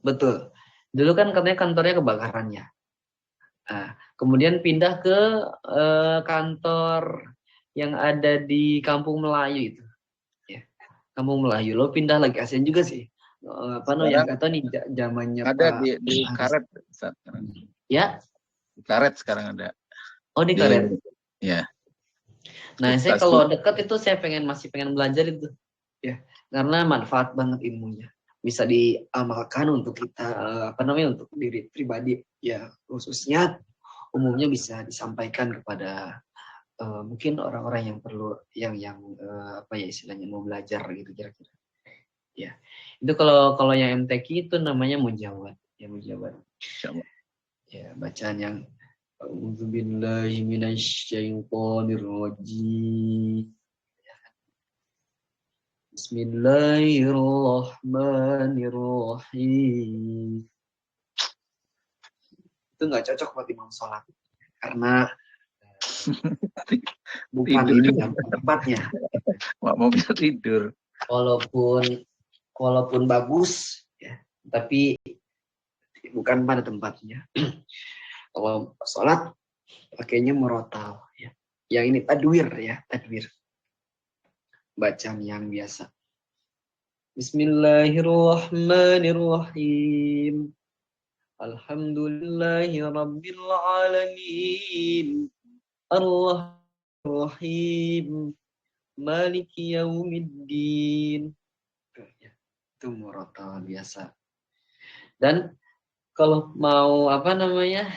Betul. Dulu kan katanya kantornya kebakaran ya. Nah, kemudian pindah ke kantor yang ada di Kampung Melayu itu. Kampung Melayu, lo pindah lagi, ASEAN juga sih. Apa namanya? Sekarang Nggak tahu nih zamannya ada Pak di Haris. Karet, Ustaz. Ya, Di Karet sekarang ada. oh di Karet. Ya. Nah, Di saya kalau stasiun. dekat itu saya masih pengen belajar itu, ya, karena manfaat banget ilmunya. Bisa diamalkan untuk kita, apa namanya, untuk diri pribadi, ya, khususnya umumnya bisa disampaikan kepada mungkin orang-orang yang perlu, yang apa ya istilahnya mau belajar gitu kira-kira. Ya, itu kalau yang MTQ itu namanya mujawad, ya mujawad. Ya, bacaan yang A'udzubillahi minasyaitonirrajim. Bismillahirrahmanirrahim. Itu nggak cocok buat imam sholat karena bukan Tidur. ini yang tempatnya. Mau bisa tidur. Walaupun bagus, ya, tapi bukan pada tempatnya. Kalau sholat pakainya murotal, ya. Yang ini tadwir ya, tadwir. Bacaan yang biasa. Bismillahirrahmanirrahim. Alhamdulillahi rabbil alamin. Ar-Rahim. Maliki yaumiddin. Itu murotal biasa. Dan kalau mau apa namanya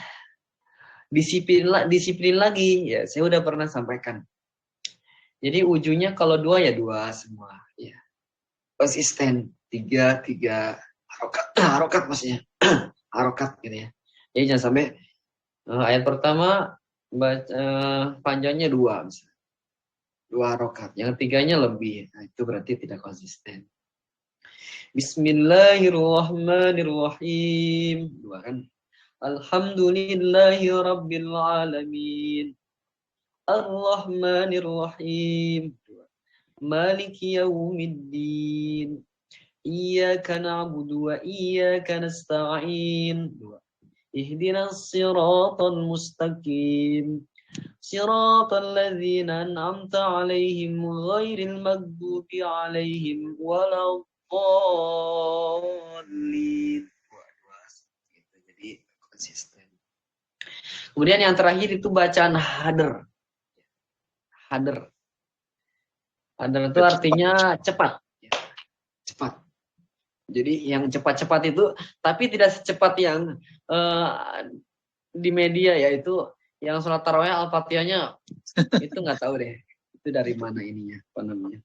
disiplin lagi, ya saya udah pernah sampaikan. Jadi ujungnya kalau 2 ya 2 semua, ya. Konsisten 3 harokat maksudnya harokat gitu ya. Jadi jangan sampai ayat pertama panjangnya 2 misalnya. 2 harokat, yang tiganya lebih, nah, itu berarti tidak konsisten. Bismillahirrahmanirrahim. 2 kan. Alhamdulillahi rabbil alamin. Ar-Rahmanir-Rahim. Maliki yaumiddin. Iyyaka na'budu wa iyyaka nasta'in. Ihdinas siratal mustaqim. Siratal ladzina an'amta 'alaihim ghairil maghdubi 'alaihim waladdallin. Jadi konsisten. Kemudian yang terakhir itu bacaan hadar. Hadar. Hadar itu artinya cepat. Cepat. Jadi yang cepat-cepat itu, tapi tidak secepat yang di media ya itu yang sholat tarawih Al-Fatihahnya itu nggak tahu deh itu dari mana ininya apa namanya.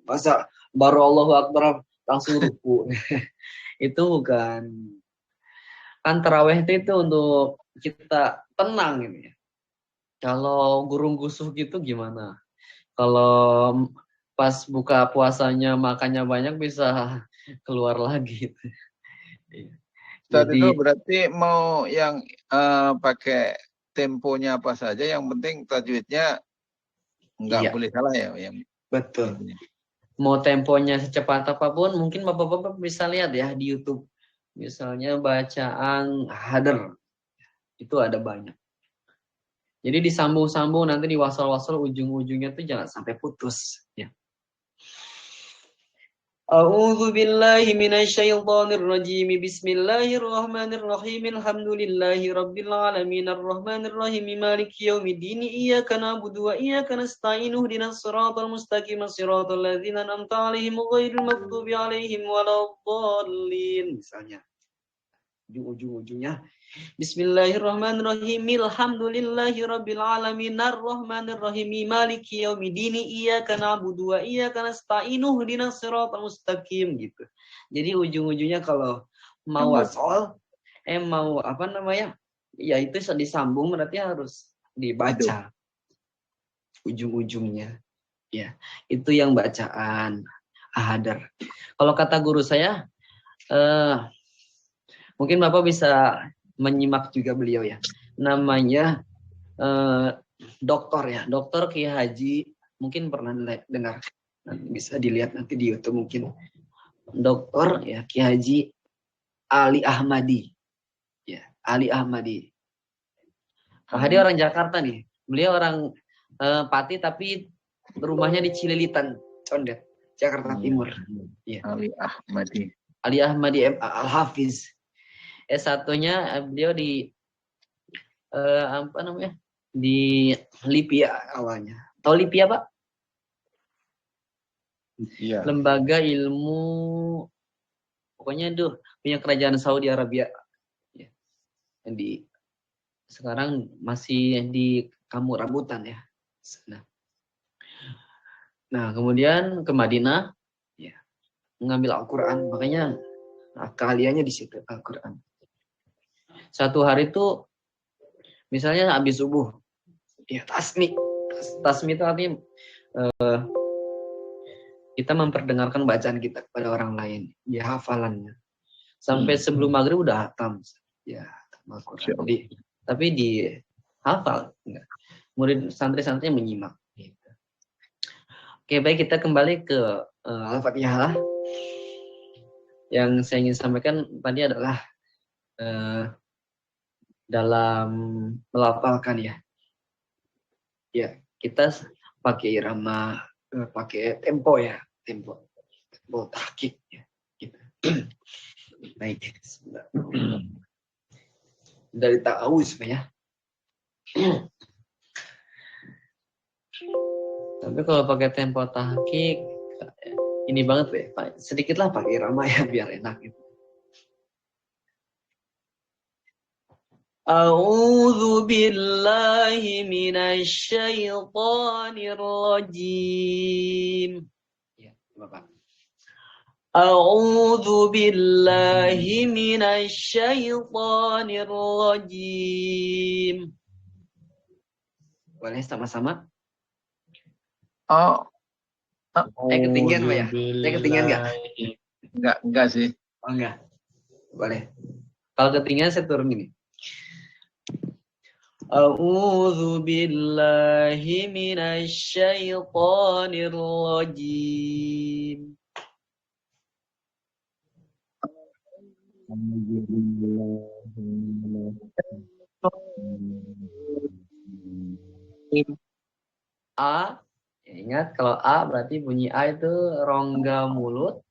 Masa baru Allahu Akbar langsung ruku. Itu bukan. Kan tarawih itu untuk kita tenang gitu ya. Kalau gurung gusuh gitu gimana? Kalau pas buka puasanya makannya banyak bisa keluar lagi. Ustaz itu Jadi berarti mau yang pakai temponya apa saja, yang penting tajwidnya nggak iya boleh salah ya. Yang betul. Mau temponya secepat apapun, mungkin bapak-bapak bisa lihat ya di YouTube. Misalnya bacaan hadar, itu ada banyak. Jadi disambung-sambung nanti diwasal-wasal ujung-ujungnya tuh jangan sampai putus. Ya. A'udzu billahi minasyaitonir rajim. Bismillahirrahmanirrahim. Alhamdulillahi rabbil alamin arrahmanir rahim maliki yaumiddin. Iyyaka na'budu wa iyyaka nasta'in. Ihdinas siratal mustaqim siratal ladzina an'amta 'alaihim ghairil maghdubi 'alaihim waladdallin. Misalnya ujung-ujungnya Bismillahirrahmanirrahim. Alhamdulillahi rabbil alamin arrahmanir rahim maliki yaumiddin iyyaka na'budu wa iyyaka nasta'in ihdinas siratal mustaqim gitu. Jadi ujung-ujungnya kalau mau wasol mau apa namanya? Ya itu disambung berarti harus dibaca ujung-ujungnya. Ya, itu yang bacaan ahadar. Kalau kata guru saya mungkin Bapak bisa menyimak juga beliau ya. Namanya dokter ya, Dokter Kiai Haji, mungkin pernah dengar. Nanti bisa dilihat nanti di YouTube mungkin. Dokter ya Kiai Haji Ali Ahmadi. Ya, Ali Ahmadi. Pak Hadi orang Jakarta nih. Beliau orang Pati tapi rumahnya di Cililitan, Condet, Jakarta Timur. Ya. Ali Ahmadi. Ali Ahmadi Al-Hafiz. S1-nya beliau di apa namanya? Di Lipia awalnya. Tahu Lipia, Pak? Iya. Lembaga ilmu pokoknya itu punya kerajaan Saudi Arabia. Ya. Di sekarang masih di Kamu Rambutan ya. Nah, kemudian ke Madinah ya, mengambil Al-Qur'an, makanya keahliannya di situ Al-Qur'an. Satu hari itu misalnya habis subuh, ya tasmi. Tasmi itu artinya kita memperdengarkan bacaan kita kepada orang lain, ya hafalannya. Sampai sebelum maghrib udah hatam, ya Al-Quran. Jadi, tapi di hafal, enggak. Murid santri-santrinya menyimak. Gitu. Oke, baik kita kembali ke Al-Fatihah. Yang saya ingin sampaikan tadi adalah dalam melafalkan ya. Ya, kita pakai irama, pakai tempo ya, tempo tahqiq ya. Gitu. Baik. Dari ta'awuz ya. Tapi kalau pakai tempo tahqiq ini banget Pak. Sedikitlah pakai irama ya biar enak gitu. A'udzu billahi minasy syaithanir rajim. Ya, Bapak. A'udzu billahi minasy syaithanir rajim. Boleh sama-sama? Ketinggian Pak ya? Saya ketinggian enggak? Enggak sih. Oh enggak. Boleh. Kalau ketinggian saya turun gini. A'udzu billahi minasy syaithanir rajim. A, ingat kalau A berarti bunyi A itu rongga mulut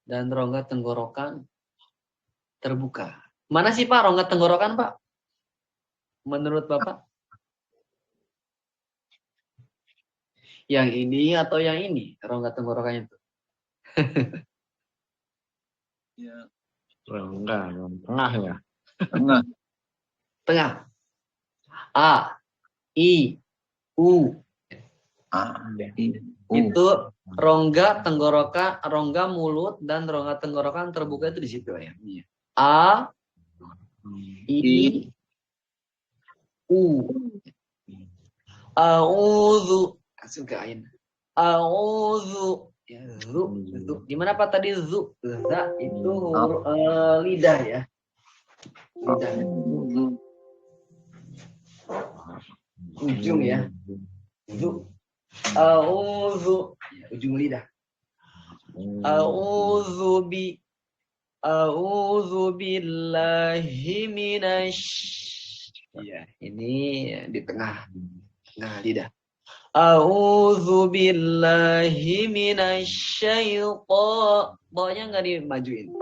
dan rongga tenggorokan terbuka. Mana sih Pak rongga tenggorokan Pak? Menurut Bapak? Yang ini atau yang ini rongga tenggorokannya itu? Ya. Enggak, tengah ya. Tengah. Tengah. A, I, U. Itu rongga tenggorokan, rongga mulut dan rongga tenggorokan terbuka itu di situ ya. A, I, U. A'udzu. Langsung ke ain. A'udzu. Ya, zu. Di mana Pak tadi zu? Za itu lidah ya. Lidah. Ujung ya. Zu. A'udzu. Ya, ujung lidah. A'udzu billahi ya, ini di tengah lidah. A'udzu billahi minasyaiton. Bawahnya enggak dimajuin.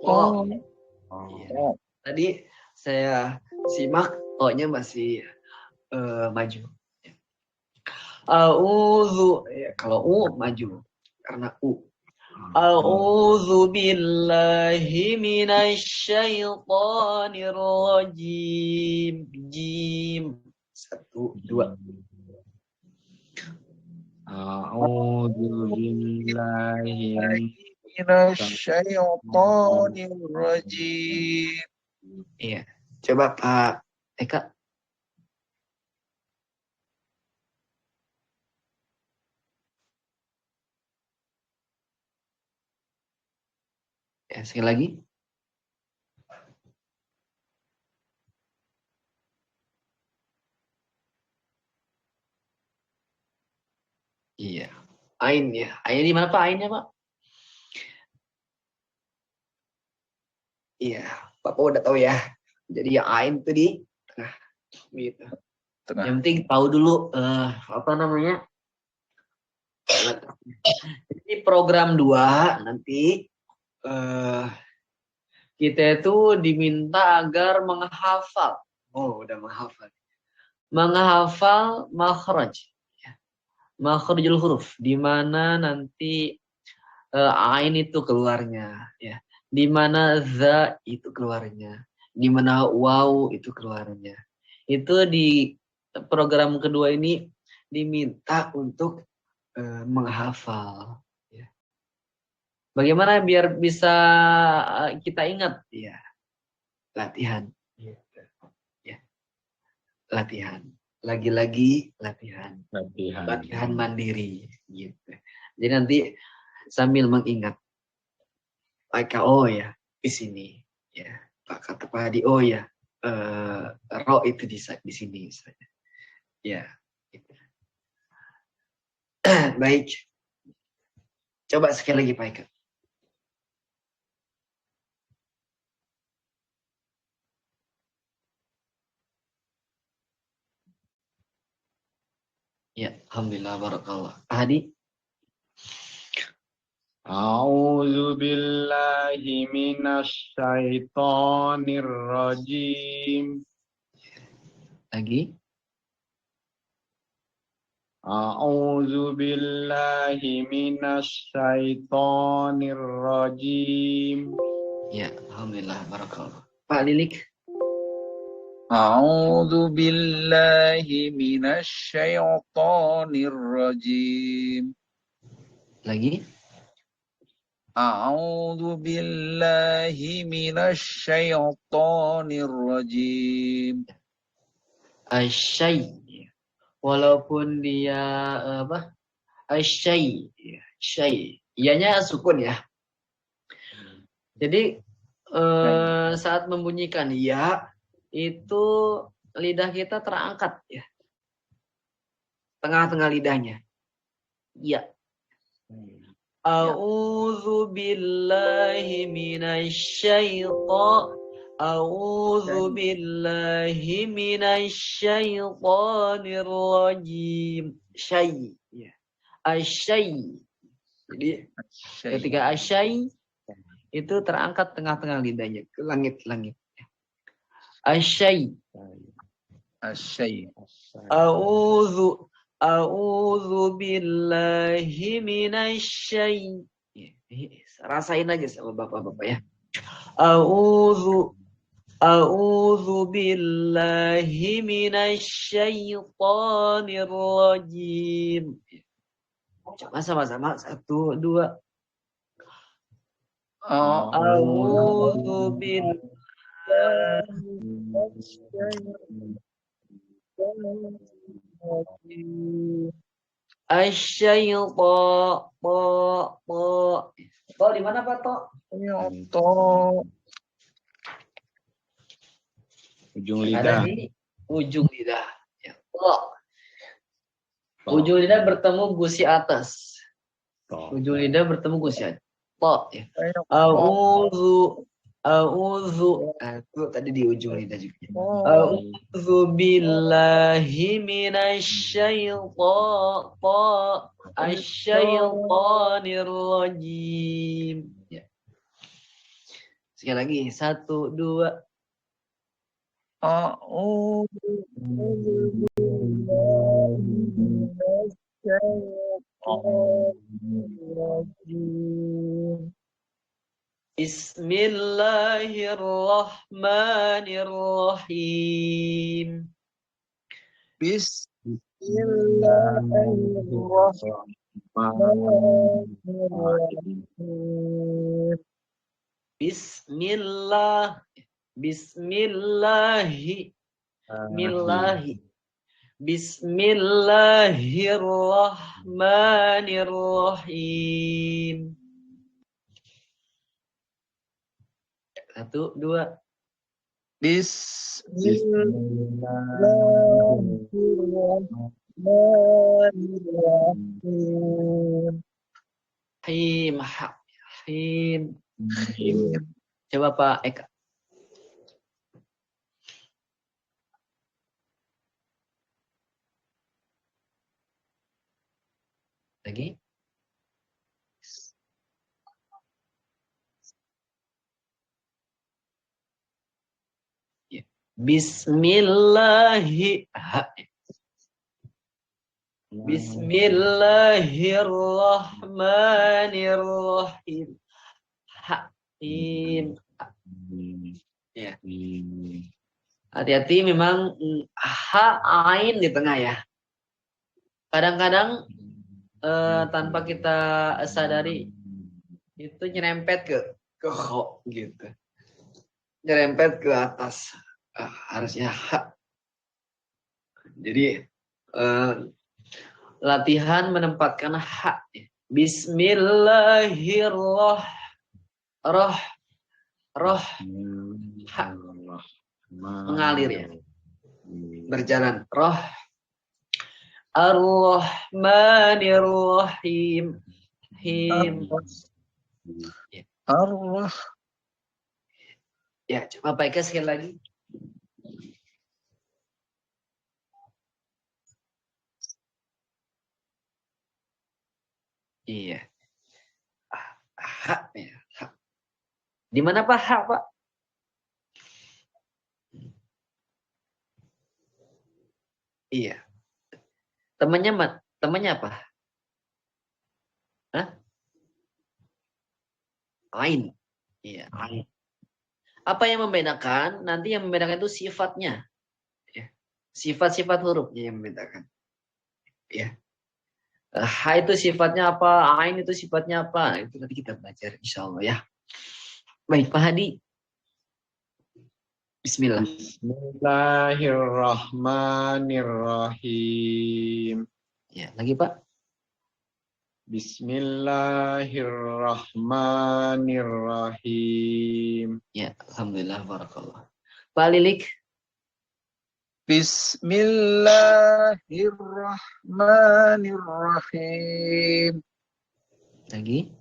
Oh. Iya. Tadi saya simak O-nya masih maju. A'udzu ya, kalau U maju karena U. A'udzu billahi minasyaitonir rajim. Jim. 1, 2. A'udzu billahi minasyaitonir rajim. Iya. Coba Pak Eka. Ya, sekali lagi. Iya. Ain ya. Ain di mana Pak? Ainnya Pak? Iya. Bapak udah tahu ya. Jadi yang ain itu di tengah. Gitu. Tengah. Yang penting tahu dulu apa namanya? Jadi program 2 nanti kita itu diminta agar menghafal. Oh, udah menghafal. Menghafal makhraj. Makhrajul huruf, di mana nanti ain itu keluarnya, ya. Di mana za itu keluarnya, di mana waw itu keluarnya. Itu di program kedua ini diminta untuk menghafal. Ya. Bagaimana biar bisa kita ingat? Ya, latihan. Ya. Latihan. Lagi-lagi latihan mandiri gitu. Jadi nanti sambil mengingat oh ya di sini ya Pak kata Pak Hadi oh ya ro itu di sini misalnya ya gitu. Baik, coba sekali lagi Pak Eka. Ya, alhamdulillah barakallah. Hadi. A'udzu billahi minasyaitonir rajim. Lagi. A'udzu billahi minasyaitonir rajim. Ya, alhamdulillah barakallah. Pak Lilik. A'udzu billahi minasyaitonir rajim. Lagi. A'udzu billahi minasyaitonir rajim. Asyai. Walaupun dia apa? Asyai. Syai. Iyanya sukun ya. Jadi saat membunyikan ya itu lidah kita terangkat ya. Tengah-tengah lidahnya. Ya. A'udzu billahi minasyaitonir A'udzu billahi minasyaitonir rajim. Syai. Ya. Asyai. Jadi ketika asyai itu terangkat tengah-tengah lidahnya ke langit-langit. Asyai. Asyai. A'udzu billahi minasyai. Rasain aja sama bapak-bapak ya. A'udzu A'udzu billahi minasyaitonir rajim. Coba sama-sama 1, 2. A'udzu billahi To di mana Pak To? Ujung Ada lidah. di ujung lidah. Ya. Ujung lidah bertemu gusi atas. Ujung lidah bertemu gusi atas. To. Ya. A'udzu. Itu tadi di ujung lidah juga. A'udzu billahi minasyaitonir rajim. Ya. Sekali lagi 1, 2. Bismillahirrahmanirrahim. Bismillahirrahmanirrahim. 1, 2. Him. Coba Pak Eka. Lagi. Bismillahirrahmanirrahim. Ya. Hati-hati memang ain di tengah ya. Kadang-kadang tanpa kita sadari itu nyerempet ke kho gitu. Nyerempet ke atas. Harusnya ha. Jadi latihan menempatkan ha. Bismillahirrahmanirrahim. Ha. Mengalir ya. Berjalan. Ar-Rahmanir-Rahim. Ya, coba Pak Eka sekali lagi. Iya. Ha. Di mana Pak ha, Pak? Iya. Temannya apa? Hah? Ain. Iya, ain. Apa yang membedakan? Nanti yang membedakan itu sifatnya. Ya. Sifat-sifat hurufnya yang membedakan. Ya. Ha itu sifatnya apa? Ain itu sifatnya apa? Itu nanti kita belajar insya Allah ya. Baik, Pak Hadi. Bismillah. Bismillahirrahmanirrahim. Ya, lagi Pak. Bismillahirrahmanirrahim. Ya, alhamdulillah barakallah. Pak Lilik. Bismillahirrahmanirrahim. Lagi.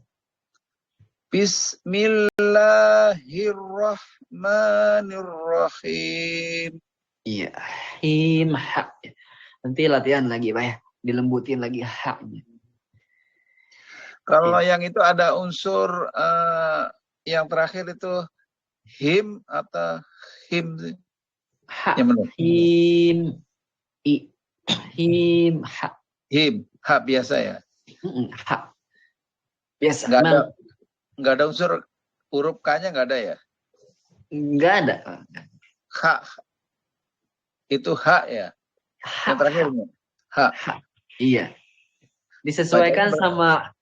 Bismillahirrahmanirrahim. Iya, ha. Nanti latihan lagi Pak ya. Dilembutin lagi haknya. Kalau yang itu ada unsur yang terakhir itu him atau him. Ha. Yang benar. Him, ha. Him, ha biasa ya. Ha. Biasa. Nggak ada unsur huruf K-nya nggak ada ya? Nggak ada. hak itu hak ya. Yang terakhirnya hak. Iya. Disesuaikan Bacaan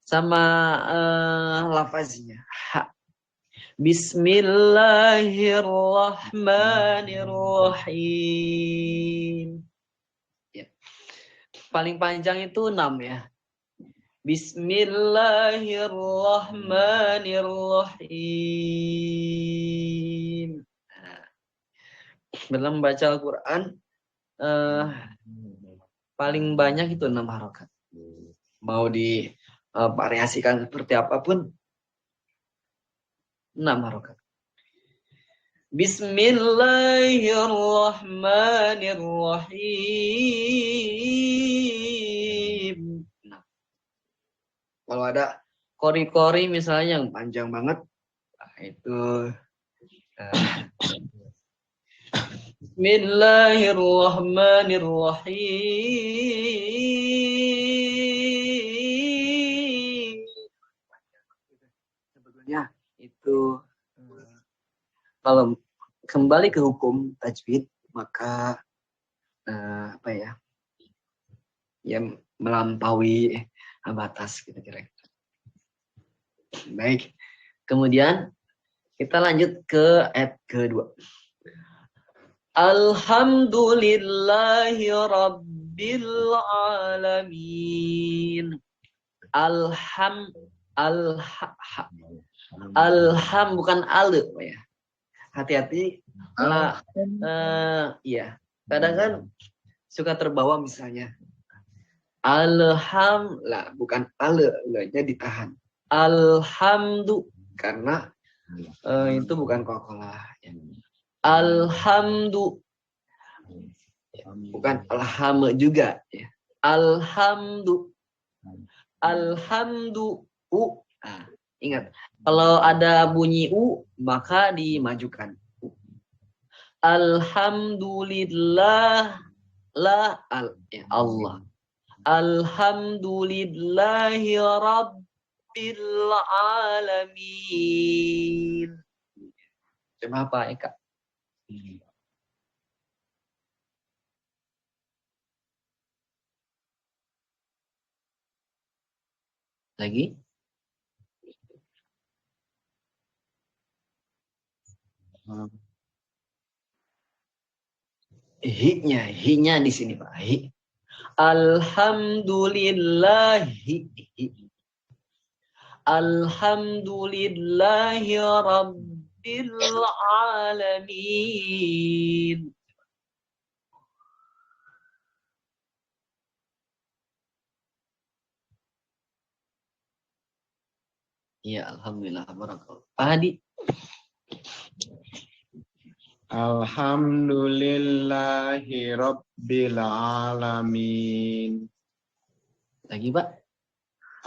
sama lafaznya. Ha. Bismillahirrahmanirrahim. Ya. Paling panjang itu 6 ya. Bismillahirrahmanirrahim. Nah, dalam baca Al-Quran paling banyak itu 6 harokat. Mau divariasikan seperti apapun, 6 harokat. Bismillahirrahmanirrahim. Nah, kalau ada kori-kori misalnya yang panjang banget, nah itu Bismillahirrahmanirrahim. Sebetulnya itu kalau kembali ke hukum tajwid, maka apa ya? Ya melampaui batas gitu kira-kira. Baik. Kemudian kita lanjut ke ayat kedua. Alhamdulillahi rabbil alamin. Alham bukan al ya. Hati-hati. Iya. Kadang kan suka terbawa misalnya. Alhamdulillah bukan nya ditahan. Alhamdu karena itu bukan qalqalah. Alhamdu bukan alham juga ya. Alhamdu Nah, ingat kalau ada bunyi u maka dimajukan. Alhamdulillah Allah. Alhamdulillahi rabbil alamin. Coba apa Eka? Lagi? Hi-nya di sini Pak. Hi. Alhamdulillahi. Alhamdulillahi rabbil alamin. Ya, alhamdulillah. Barakallah. Pak Hadi. Alhamdulillahi rabbil alamin. Lagi Pak.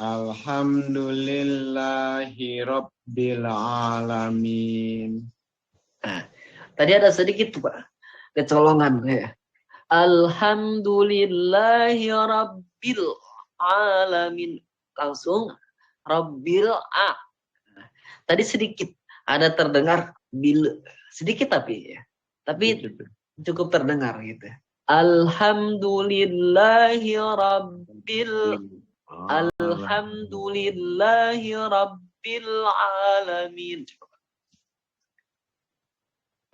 Alhamdulillahi rabbil alamin. Nah, tadi ada sedikit tuh Pak kecolongan ya. Alhamdulillahi rabbil alamin. Langsung rabbil a. Nah, tadi sedikit ada terdengar bil sedikit tapi ya. Tapi cukup terdengar gitu. Alhamdulillahi rabbil Alhamdulillahi rabbil alamin.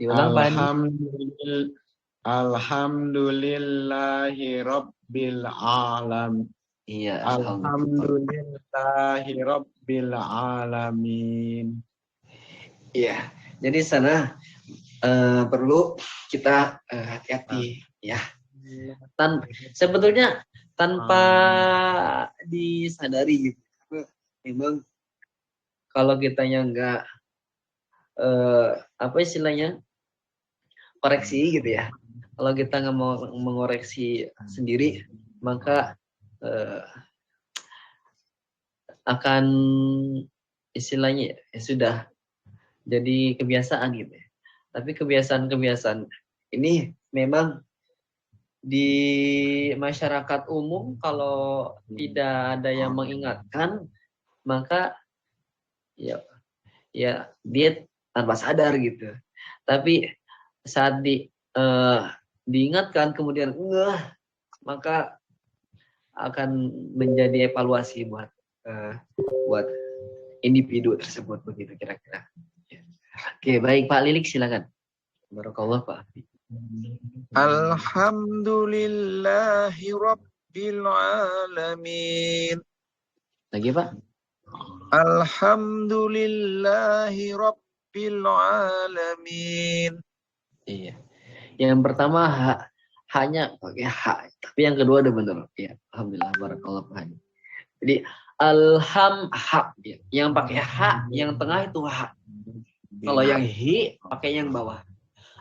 Diulang Pak Hadi. Alhamdulillahi rabbil alamin. Iya, Alhamdulillahi rabbil alamin. Iya. Jadi sana perlu kita hati-hati ya. Sebetulnya tanpa disadari gitu. Memang kalau kitanya enggak apa istilahnya koreksi gitu ya. Kalau kita nggak mau mengoreksi sendiri, maka akan istilahnya ya sudah jadi kebiasaan gitu ya. Tapi kebiasaan-kebiasaan ini memang di masyarakat umum kalau tidak ada yang mengingatkan, maka ya dia tanpa sadar gitu. Tapi saat diingatkan kemudian ngeh, maka akan menjadi evaluasi buat individu tersebut, begitu kira-kira. Oke, baik Pak Lilik, silakan. Barakallah Pak. Alhamdulillahi Rabbil Alamin. Lagi Pak? Alhamdulillahi Rabbil Alamin. Iya. Yang pertama hanya pakai ha, tapi yang kedua udah benar. Iya, alhamdulillah barakallah Pak. Jadi ha, ya. Yang pakai ha, yang tengah itu ha. Kalau yang hi pakai yang bawah.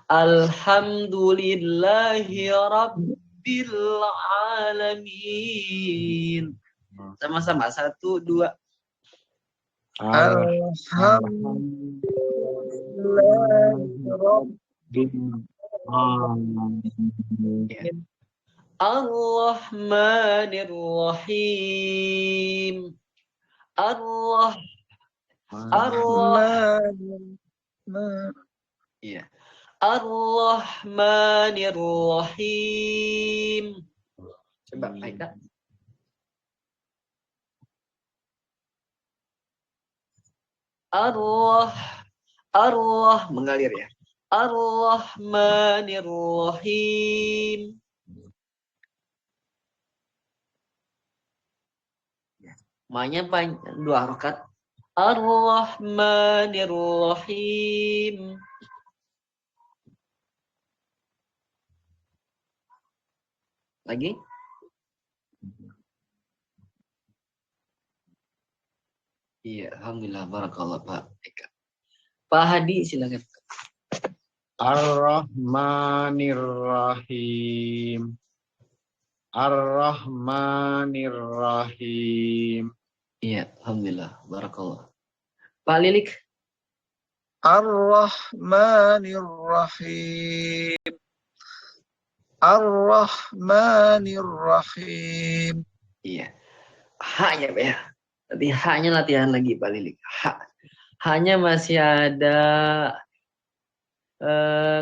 Alhamdulillahi Rabbil Alamin. Sama-sama, 1, 2. Alhamdulillahi Rabbil Alamin. Ar-Rahmanir-Rahim. Iya. Ar-Rahmanir-Rahim. Coba Aika. Allah mengalir ya. Ar-Rahmanir-Rahim. Ma-nya 2 harokat. Ar-Rahmanir-Rahim. Lagi. Iya, alhamdulillah barakallah Pak Eka. Pak Hadi silakan. Ar-Rahmanir-Rahim. Ar-Rahmanir-Rahim. Iya, alhamdulillah barakallah. Pak Lilik. Ar-Rahmanir-Rahim. Ar-Rahmanir-Rahim. Iya. Ha ya Pak ya. Nanti ha-nya latihan lagi Pak Lilik. Ha. Hanya masih ada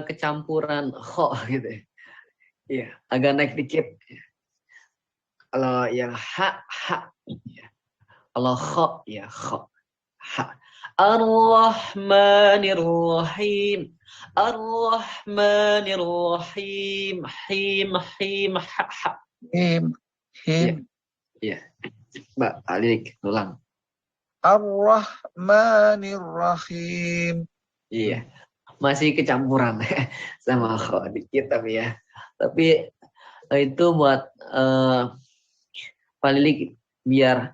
kecampuran kho gitu ya. Iya, agak naik dikit. Kalau yang ha. Ya. Kalau kho ya kho. Ha. Ar-Rahmanir-Rahim. Ar-Rahmanir-Rahim. Him ha. Him. Iya. Mbak Alik, ulang. Ar-Rahmanir-Rahim. Iya. Masih kecampuran sama kho dikit tapi ya. Tapi itu buat Pak Lilik biar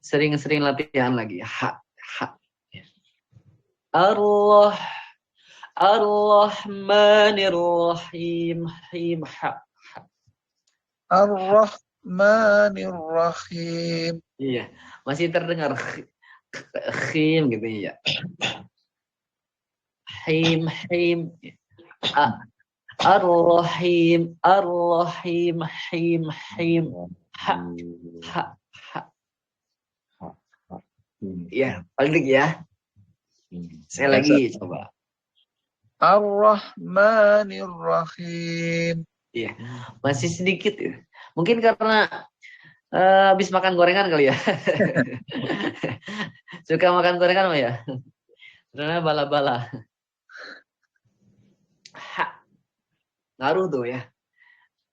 sering-sering latihan lagi. Ha. Ar-Rahmanir-Rahim. Him ha. Ar-Rahmanir-Rahim. Iya, masih terdengar khim gitu ya. Him. Ar-Rahim. Him. Ha. Ya, balik ya. Saya lagi coba. Ar-Rahmanir-Rahim. Iya, masih sedikit ya. Mungkin karena habis makan gorengan kali ya. Suka makan gorengan Pak ya? Karena bala-bala. Ha. Ngaruh tuh ya.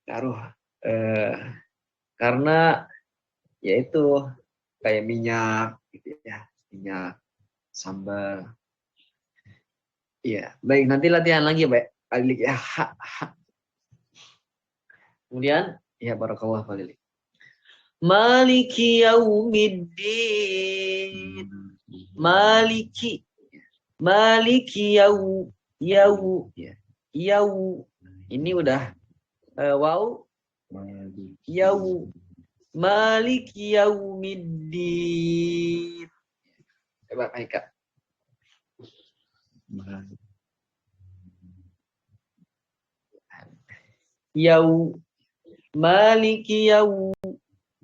Ngaruh. Karena ya itu kayak minyak gitu ya. Minyak, sambal. Iya, baik nanti latihan lagi Pak. Alik ya. Ha. Kemudian ya barakallah Pak Lilik. Maliki yaumiddin. Maliki yau. Ini udah waw. Yau. Maliki yaumiddin. Coba Aika. Yau. Maliki yau.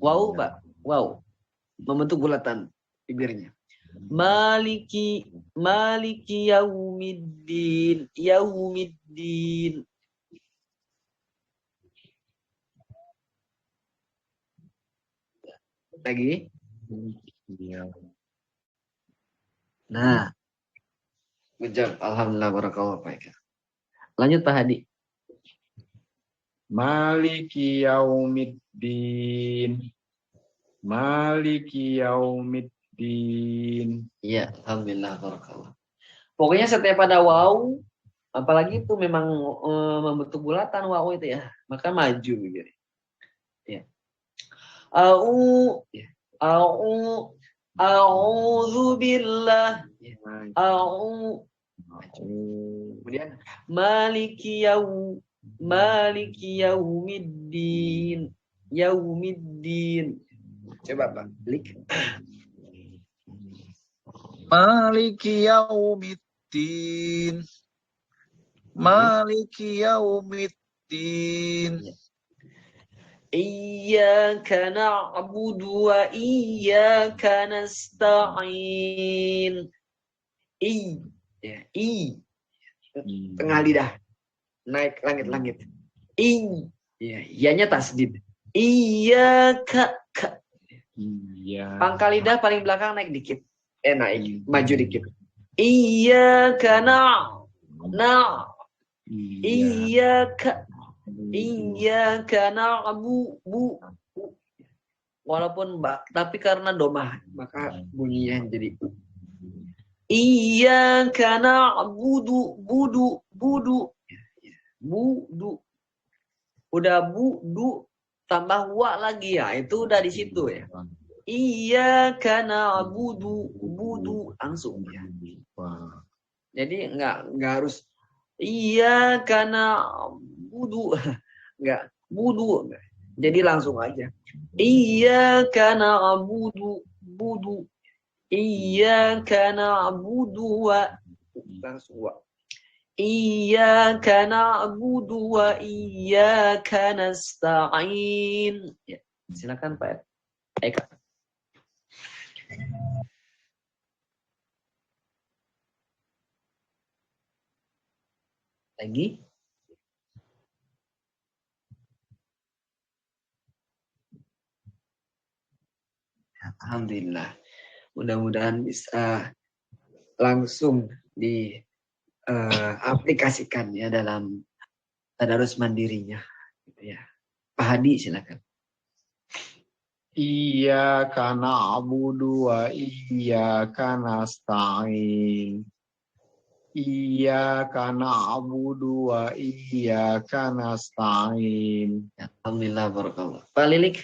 Wow, Pak. Wow. Membentuk bulatan bibirnya. Maliki yaumiddin. Yaumiddin. Lagi. Nah. Good. Alhamdulillah, barakallah baik. Lanjut Pak Hadi. Maliki yaumiddin. Maliki yaumiddin. Iya, alhamdulillah, barakallah. Pokoknya setiap ada waw, apalagi itu memang membentuk bulatan waw itu ya, maka maju gitu. Ya. A'udzu billah. Kemudian maliki yaumiddin. Yaumiddin. Coba Pak, klik. Maliki yaumiddin. Maliki yaumiddin. Iyyaka na'budu wa iyyaka nasta'in. Tengah lidah. Naik langit-langit. Iyanya tasdid. Iyyaka. Iya. Pangkal lidah paling belakang naik dikit. Naik. Maju dikit. Iyyaka Iyyaka. Iyyaka na'budu. Walaupun tapi karena domah maka bunyinya jadi Iyyaka na'budu. Budu. Udah budu tambah wa lagi ya, itu udah di situ ya. Iyyaka na'budu. Budu langsung ya. Jadi enggak harus Iyyaka na'budu. Enggak, budu. Jadi langsung aja. Iyyaka na'budu. Iyyaka na'budu wa. Langsung wa. Iyyaka na'budu wa iyyaka nasta'in. Ya, silakan Pak Eka. Lagi? Alhamdulillah. Mudah-mudahan bisa langsung diaplikasikan ya dalam tadarus mandirinya. Gitu ya. Pak Hadi silakan. Iyyaka na'budu wa iyyaka nasta'in. Iyyaka na'budu wa iyyaka nasta'in. Alhamdulillah, barakallah. Pak Lilik.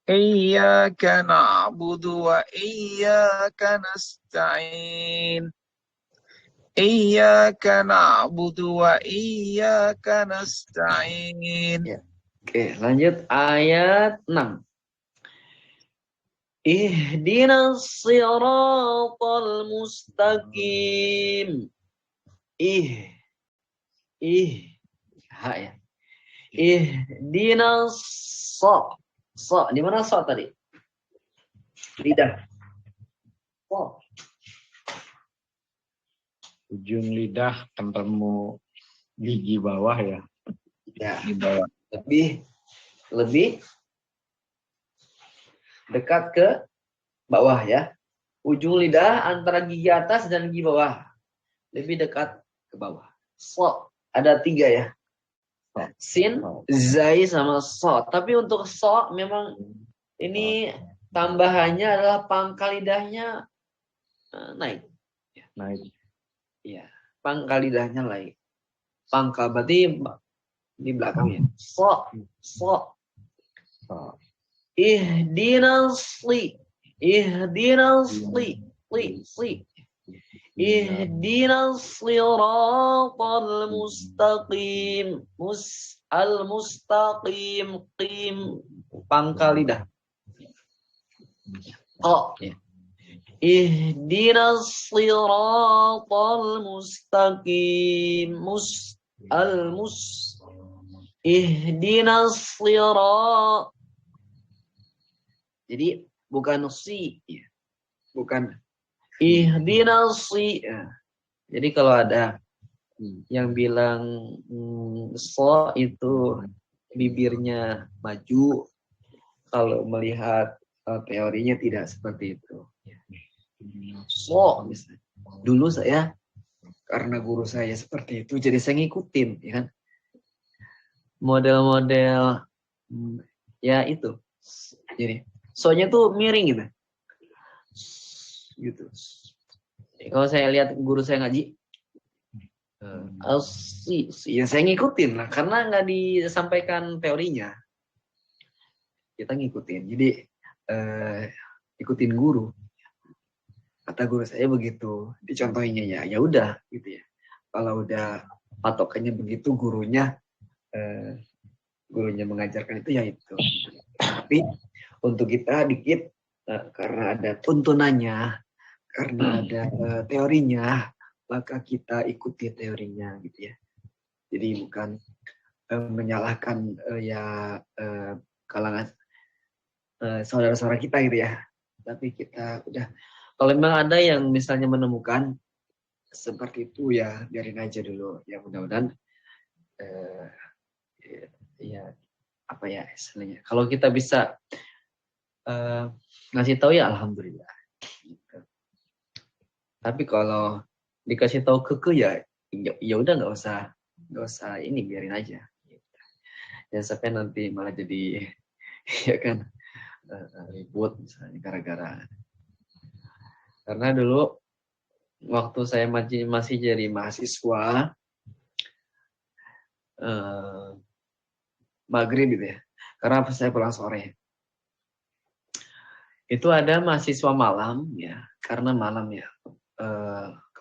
Iyyaka na'budu wa iyyaka nasta'in. Iyyaka na'budu wa iyyaka nasta'in. Ya. Oke, lanjut ayat 6. Ihdinas siratal mustaqim. Ha ya. Ihdinas di mana so tadi? Lidah. Ujung lidah ketemu gigi bawah ya. Ya. Di bawah. Lebih dekat ke bawah ya. Ujung lidah antara gigi atas dan gigi bawah. Lebih dekat ke bawah. So, ada 3 ya. Sin, zai, sama so. Tapi untuk so memang ini tambahannya adalah pangkal lidahnya naik. Naik. Ya, pangkal lidahnya naik. Pangkal berarti di belakangnya. So. Ihdinas li. Ihdinas siratal mustaqim. Al-mustaqim. Qim. Pangkal lidah. Ihdinas siratal mustaqim. Ihdinas sirat. Jadi bukan si, ya. Bukan ihdinas si. Ya. Jadi kalau ada yang bilang so itu bibirnya maju, kalau melihat teorinya tidak seperti itu. So, misalnya. Dulu saya karena guru saya seperti itu, jadi saya ngikutin, ya kan? Model-model ya itu. Jadi so-nya tuh miring gitu. Gitu. Kalau saya lihat guru saya ngaji, ya saya ngikutin lah, karena nggak disampaikan teorinya. Kita ngikutin. Jadi ikutin guru. Kata guru saya begitu, dicontohinya ya udah gitu ya. Kalau udah patokannya begitu, gurunya mengajarkan itu ya itu. Tapi untuk kita dikit karena ada tuntunannya, karena ada teorinya, maka kita ikuti teorinya gitu ya. Jadi bukan menyalahkan kalangan saudara-saudara kita gitu ya. Tapi kita udah, kalau memang ada yang misalnya menemukan seperti itu ya biarin aja dulu. Ya mudah-mudahan apa ya istilahnya. Kalau kita bisa ngasih tahu ya alhamdulillah. Gitu. Tapi kalau dikasih tahu ya udah nggak usah ini, biarin aja. Gitu. Ya sampai nanti malah jadi ya kan ribut misalnya gara-gara. Karena dulu waktu saya masih jadi mahasiswa maghrib gitu ya. Karena saya pulang sore. Itu ada mahasiswa malam ya, karena malam ya.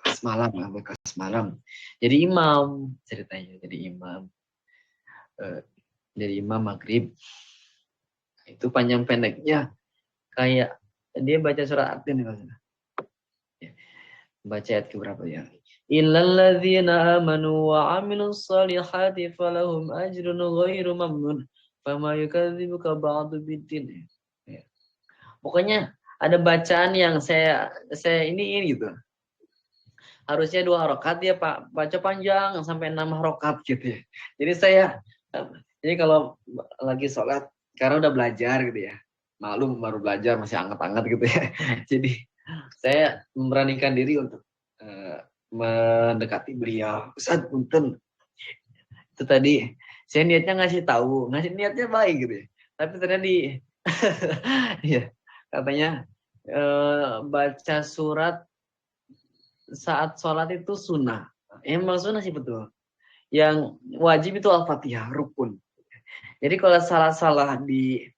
Kelas malam. Jadi imam ceritanya, jadi imam maghrib. Itu panjang pendeknya kayak dia baca surat At-Tin ya. Baca ayat keberapa ya? Illal ladzina amanu wa 'amilus shalihati falahum ajrun ghairu mamnun fama yukadzibuka ba'du biddin. Ya. Pokoknya ada bacaan yang saya ini gitu. Harusnya 2 rakaat dia Pak baca panjang sampai 6 rakaat gitu ya. Jadi kalau lagi sholat karena udah belajar gitu ya. Maklum baru belajar masih anget-anget gitu ya. Jadi saya memberanikan diri untuk mendekati beliau. Ustaz, punten. Itu tadi saya niatnya niatnya baik gitu ya. Tapi ternyata ya, katanya baca surat saat sholat itu sunnah. Emang sunnah sih betul. Yang wajib itu Al-Fatihah, rukun. Jadi kalau salah-salah di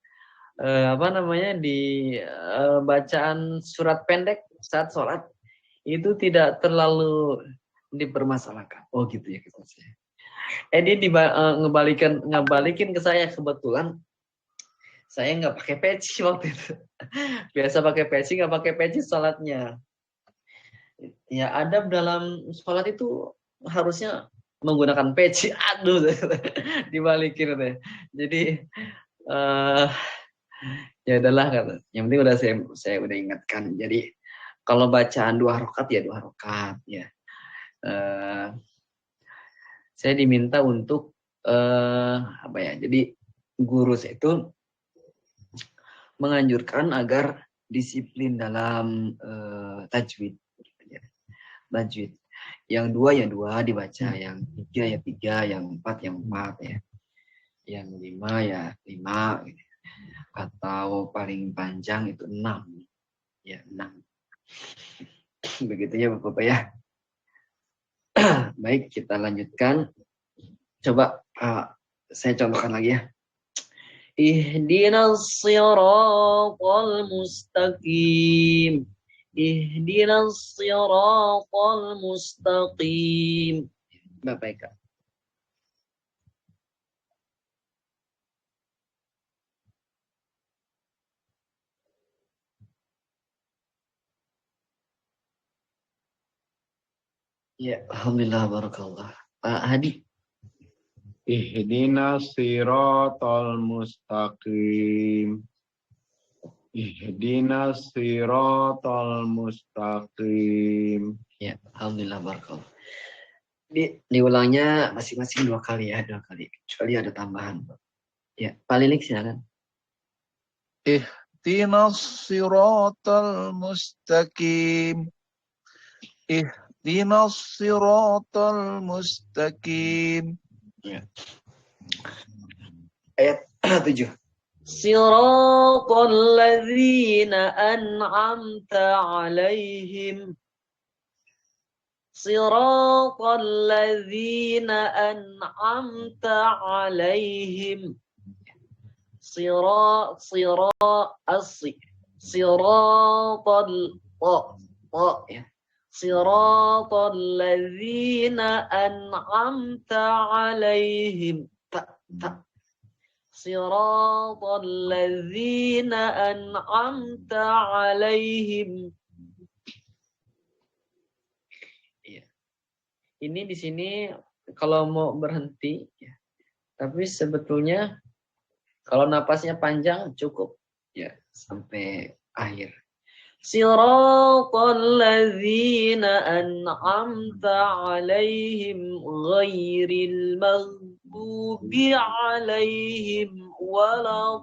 bacaan surat pendek saat sholat itu tidak terlalu dipermasalahkan. Oh gitu ya kita sih. Dia ngebalikin ke saya, kebetulan saya nggak pakai peci waktu itu. Biasa pakai peci, nggak pakai peci sholatnya. Ya adab dalam sholat itu harusnya menggunakan peci. Aduh, dibalikin deh. Jadi ya udahlah kata. Yang penting udah saya udah ingatkan. Jadi kalau bacaan 2 rakaat ya 2 rakaat ya. Saya diminta untuk jadi guru saya itu menganjurkan agar disiplin dalam tajwid. Tajwid. Yang 2 ya 2 dibaca, yang 3 ya 3, yang 4 yang 4 ya. Yang 5 ya 5 gitu. Atau paling panjang itu 6. Ya 6. Begitu ya Bapak ya. Baik, kita lanjutkan. Coba saya contohkan lagi ya. Ihdinas siratal mustaqim. Ihdinas siratal mustaqim. Bapak Eka. Ya, alhamdulillah barakallah. Pak Hadi. Ihdinas siratal mustaqim. Ihdinas siratal mustaqim. Ya, alhamdulillah barakallah. Diulangnya masing-masing 2 kali ya, 2 kali. Kecuali ada tambahan. Ya, Pak Lilik silakan. Ihdinas siratal mustaqim. Ihdinas siratal mustaqim. Ya. Ayat 7. Siratal ladzina an'amta 'alaihim. Siratal ladzina an'amta 'alaihim. Siratal ladzina an'amta 'alaihim. Siratal ladzina an'amta 'alaihim. Ini di sini kalau mau berhenti ya. Tapi sebetulnya kalau napasnya panjang cukup ya sampai akhir. Siratal ladzina an'amta 'alaihim ghairil maghdubi 'alaihim waladdallin.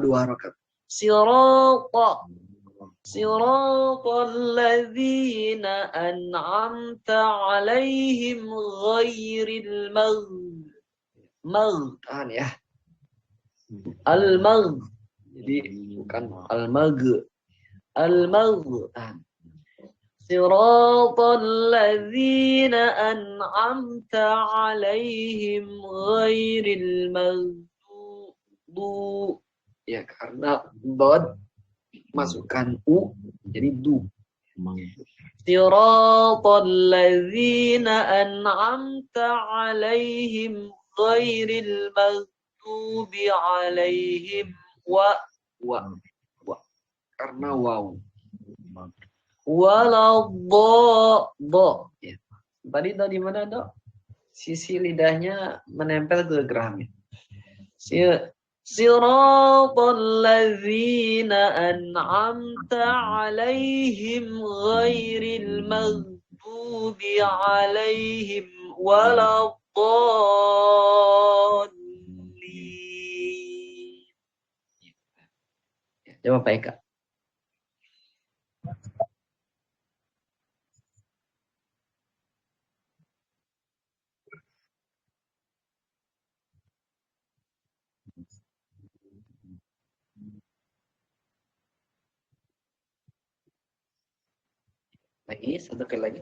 Dua rakaat. Siratal ladzina an'amta 'alaihim ghairil tahan ya. Al-magh. Jadi bukan al-magh. Tahan. Siratal ladzina an'amta 'alaihim ghairil maghdubi. Ya karena dod masukkan u jadi du. Siratal ladzina an'amta 'alaihim ghairil maghdubi 'alaihim wa karena waw. Waladdo. Ya. Tadi do di mana, Dok? Sisi lidahnya menempel ke geraham. Siratal ladzina an'amta 'alaihim ghairil maghdubi 'alaihim waladdallin. Coba Pak Eka. Lagi, satu kali lagi.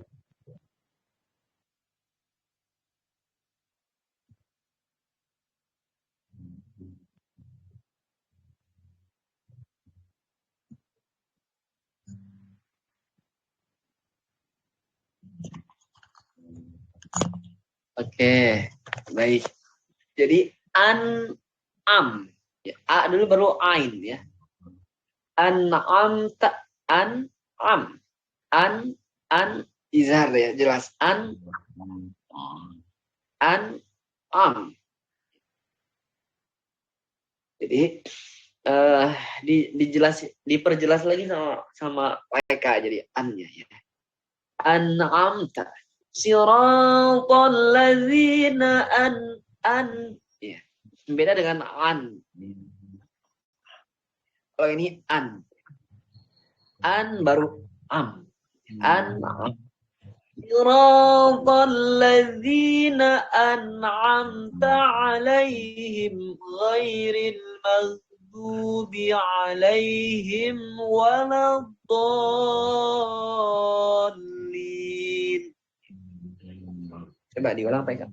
Oke, baik. Jadi an-am. Ya, a dulu baru ain ya. An-am ta an-am. An izhar ya, jelas an-am. Jadi diperjelas lagi sama mereka jadi an-nya ya. An-amta siratal ladzina ya. Beda dengan an. Kalau ini an baru am. An-am siratal ladzina an'amta 'alaihim ghairil maghdubi 'alaihim waladdallin. Coba diulang Pak Eka.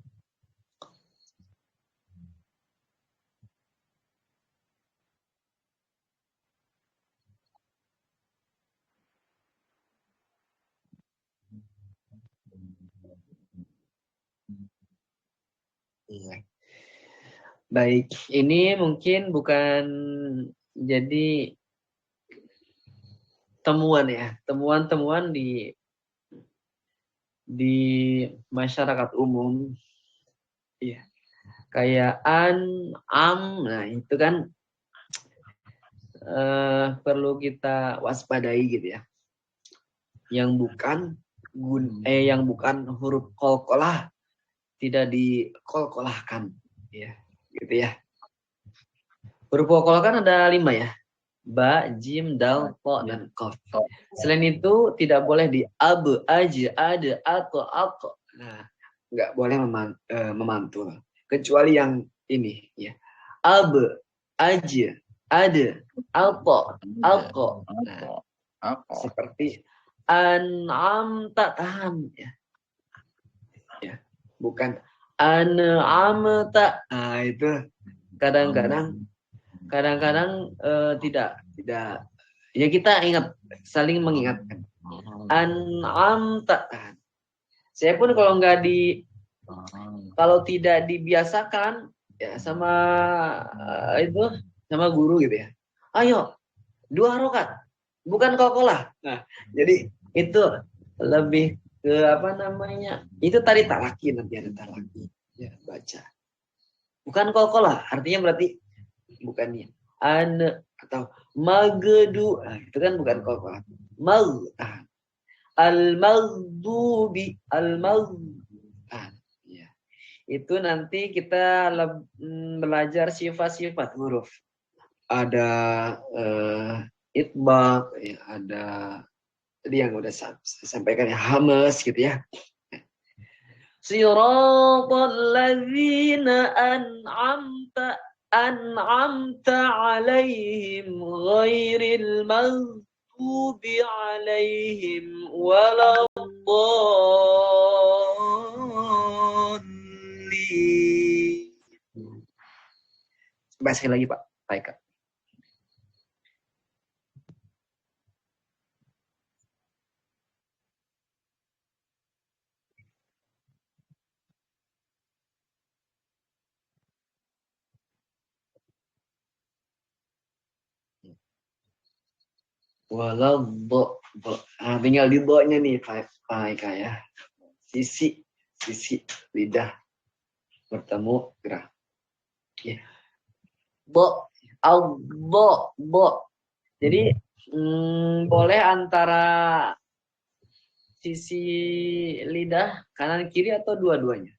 Iya. Baik, ini mungkin bukan jadi temuan ya, temuan-temuan di masyarakat umum Iya. Kayak am, nah itu kan perlu kita waspadai gitu ya. Yang bukan huruf qalqalah tidak dikolkolahkan, ya, gitu ya. Huruf qalqalah kan ada 5 ya. Ba, jim, dal, to, dan qaf. Selain itu tidak boleh di ab, aj, ad, ato, ako. Nah, nggak boleh memantul. Kecuali yang ini ya. Ab, aj, ad, ato, ako. Nah, seperti an'am tak tahan ya. Ya, bukan an'am tak. Nah, itu kadang-kadang tidak ya, kita ingat, saling mengingatkan. An'am tak tahan. Saya pun kalau tidak dibiasakan ya sama itu sama guru gitu ya. Ayo 2 rakaat. Bukan qalqalah. Nah, jadi itu lebih ke apa namanya? Itu tadi talaki, nanti ada talaki. Ya, baca. Bukan qalqalah, artinya berarti bukannya atau magdu. Nah, itu kan bukan qalqalah. Al-maghdubi, ya. Itu nanti kita belajar sifat-sifat huruf. Ada itbaq, ya, ada tadi yang udah saya sampaikan ya, hamas gitu ya. Siratal ladzina an'amta alaihim ghairil maghdubi alaihim waladdallin. Coba sekali lagi Pak. Baik, Kak. Walau nah, tinggal di do-nya nih Pak Eka ya. Sisi lidah bertemu gerak. Ya. Bo. Jadi boleh antara sisi lidah kanan kiri atau dua-duanya.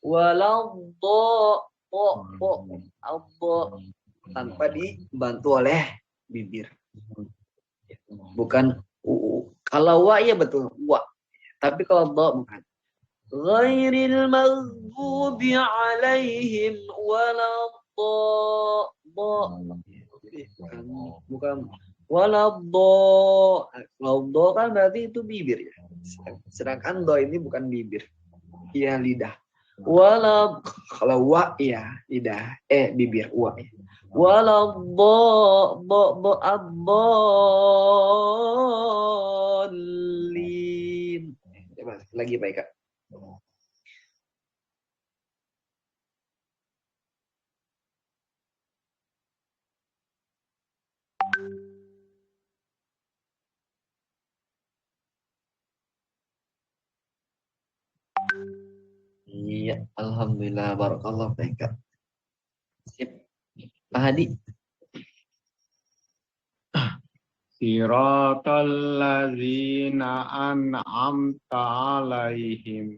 Walau tanpa dibantu oleh bibir. Bukan kalau wa ya betul wa. Tapi kalau do bukan. Ghairil maghdubi alaihim bukan waladdo. Kalau do kan berarti itu bibir ya. Sedangkan do ini bukan bibir. Iya lidah. Kalau wa ya lidah, bibir wa ya. Waladhdallin. Coba lagi baik Kak. Iya, alhamdulillah, barakallah baik Kak. Sip. Pak Hadi. Siratal ladzina an'amta alaihim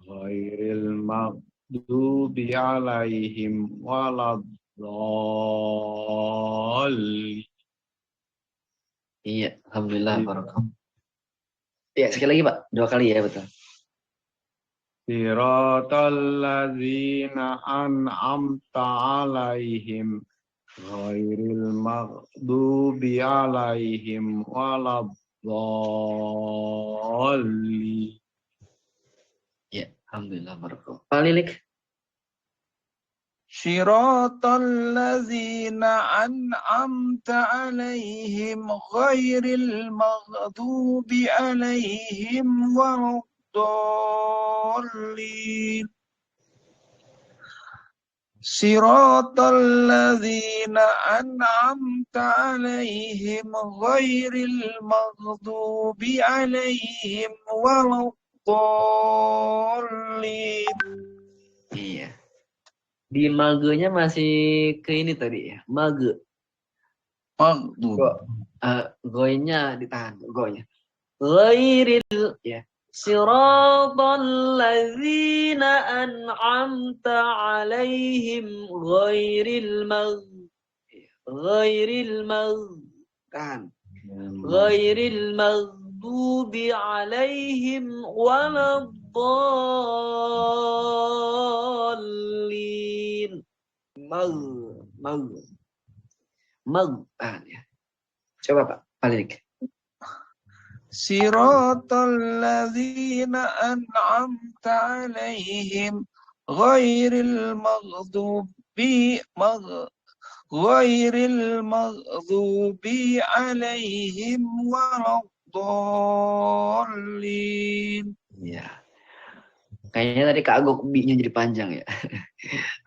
ghairil maghdubi alaihim waladdallin. Iya, alhamdulillah, barakallah. Iya, sekali lagi Pak, 2 kali ya, betul. Siratal ladzina an'amta alaihim ghairil maghdubi alaihim waladdallin. Ya, alhamdulillah, barakallah. Pak Lilik. Siratal ladzina an'amta alaihim ghairil maghdubi alaihim waladdallin. Siratal ladzina an'amta alaihim ghairil maghdubi alaihim waladdallin. Iya. Di magenya masih ke ini tadi ya. Mage. Maghdub. Goynya ditahan. Goynya. Ghairil ya. Siratal ladzina an'amta alaihim ghairil tahan. Ghairil maghdubi alaihim waladdallin. Tahan ya. Coba Pak balik. Siratal ladzina an'amta alaihim ghairil maghdubi alaihim waladdallin. Ya. Kayaknya tadi kagok bi-nya jadi panjang ya.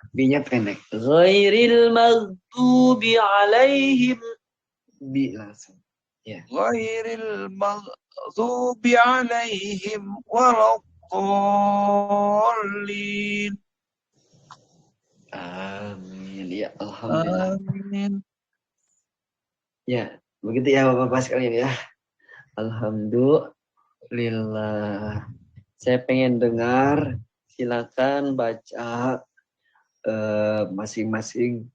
Bi-nya pendek. Ghairil maghdubi alaihim. Bi langsung. Ya. Ghairil maghdubi alaihim waladdallin. Amin. Ya, alhamdulillah. Amin. Ya, begitu ya Bapak-bapak sekalian ya. Alhamdulillah. Saya pengen dengar, silakan baca masing-masing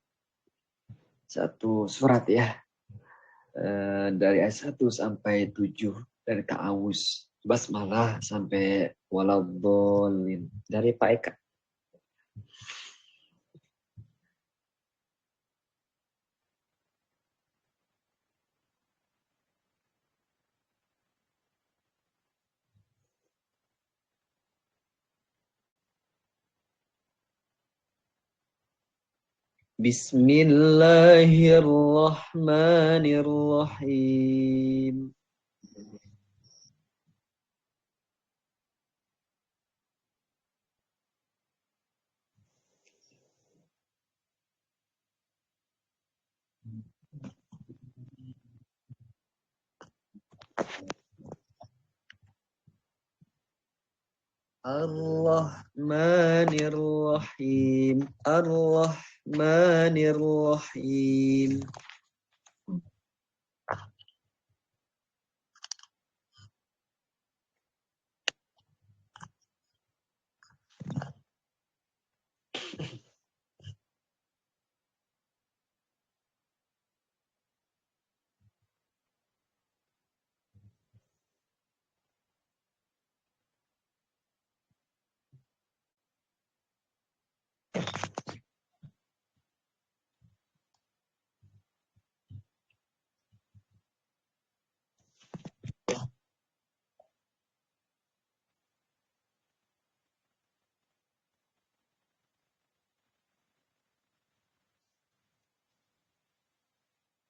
satu surat ya. Dari ayat 1 sampai 7 dari Ta'awuz, Basmalah sampai Waladhdallin dari Pak Eka. Bismillahirrahmanirrahim. Ar-Rahmanir-Rahim. Ar-Rahmanir-Rahim.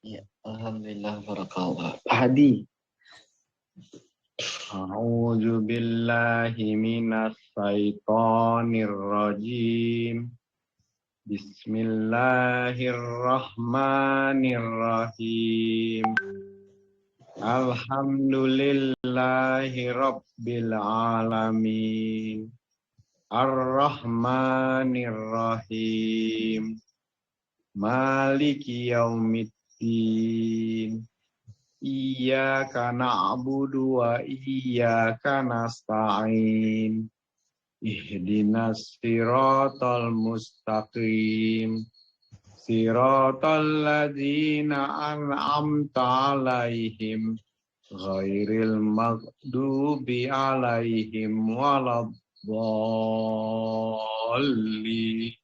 Ya, alhamdulillah barakallah. Hadi. A'udzu billahi minas syaitonir rajim. Bismillahirrahmanirrahim. Alhamdulillahi rabbil alamin. Ar-Rahmanir-Rahim. Maliki yaumiddin. Iyyaka na'budu wa iyyaka nasta'in. Ihdinas siratal mustaqim. Siratal ladzina an'amta 'alaihim ghairil maghdubi 'alaihim waladdallin.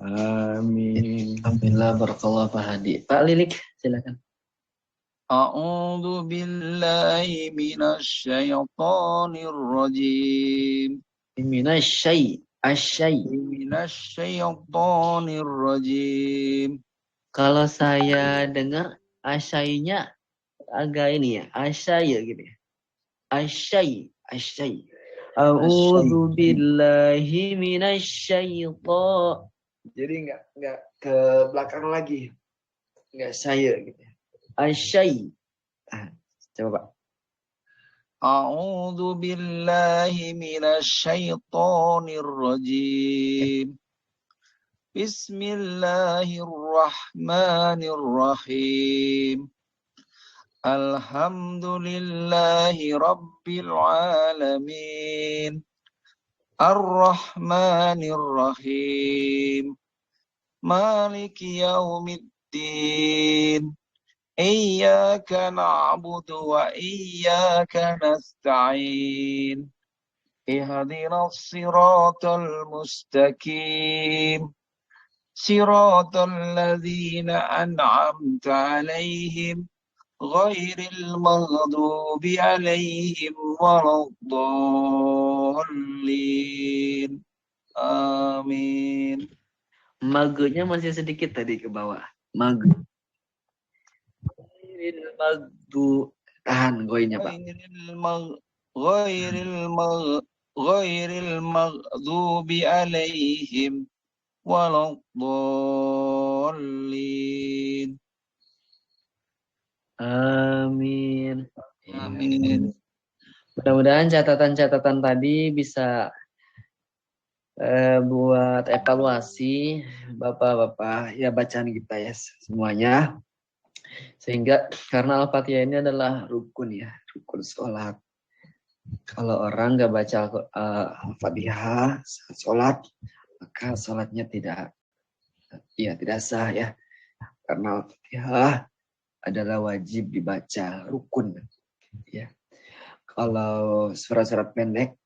Amin. Alhamdulillah barakallah Pak Hadi. Pak Lilik silakan. A'udzu billahi minasyaitonir rajim. Minasyaitonir rajim. Kalau saya dengar asyainya agak ini ya, asyai gitu ya. Asyai. A'udzu billahi minasyaiton. Jadi enggak ke belakang lagi. Enggak saya gitu ya. Asyai. Coba Pak. A'udzu billahi minasyaitonir rajim. Bismillahirrahmanirrahim. Alhamdulillahi rabbil alamin. Ar-Rahmanir Rahim. Maliki yaumiddin. Iyyaka na'budu wa iyyaka nasta'in. Ihdinas siratal mustaqim. Siratal ladzina an'amta 'alaihim ghairil maghdubi 'alaihim waladdallin. Amin. Magenya masih sedikit tadi ke bawah. Mag. Tahan goinya, Pak. Ghairil maghdubi 'alaihim waladdallin. Amin. Amin. Mudah-mudahan catatan-catatan tadi bisa buat evaluasi Bapak-bapak ya bacaan kita ya semuanya. Sehingga karena Al-Fatihah ini adalah rukun ya, rukun sholat. Kalau orang nggak baca Al-Fatihah saat sholat, maka sholatnya tidak sah ya. Karena Al-Fatihah adalah wajib dibaca, rukun ya. Kalau surat-surat pendek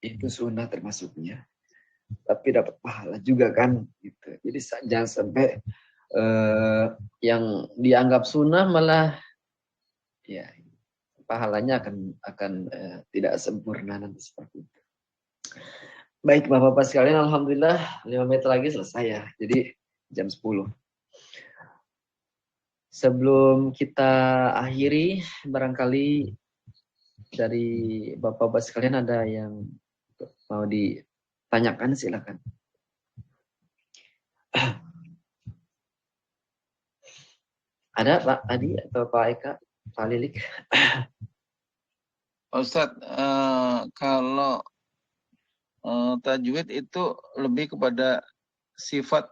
itu sunnah termasuknya, tapi dapat pahala juga kan gitu. Jadi jangan sampai yang dianggap sunnah malah ya pahalanya akan tidak sempurna nanti seperti itu. Baik Bapak-bapak sekalian, alhamdulillah 5 menit lagi selesai ya. Jadi jam 10. Sebelum kita akhiri, barangkali dari Bapak-bapak sekalian ada yang mau ditanyakan, silakan. Ada Pak Adi atau Pak Eka, Pak Lilik? Ustadz, kalau tajwid itu lebih kepada sifat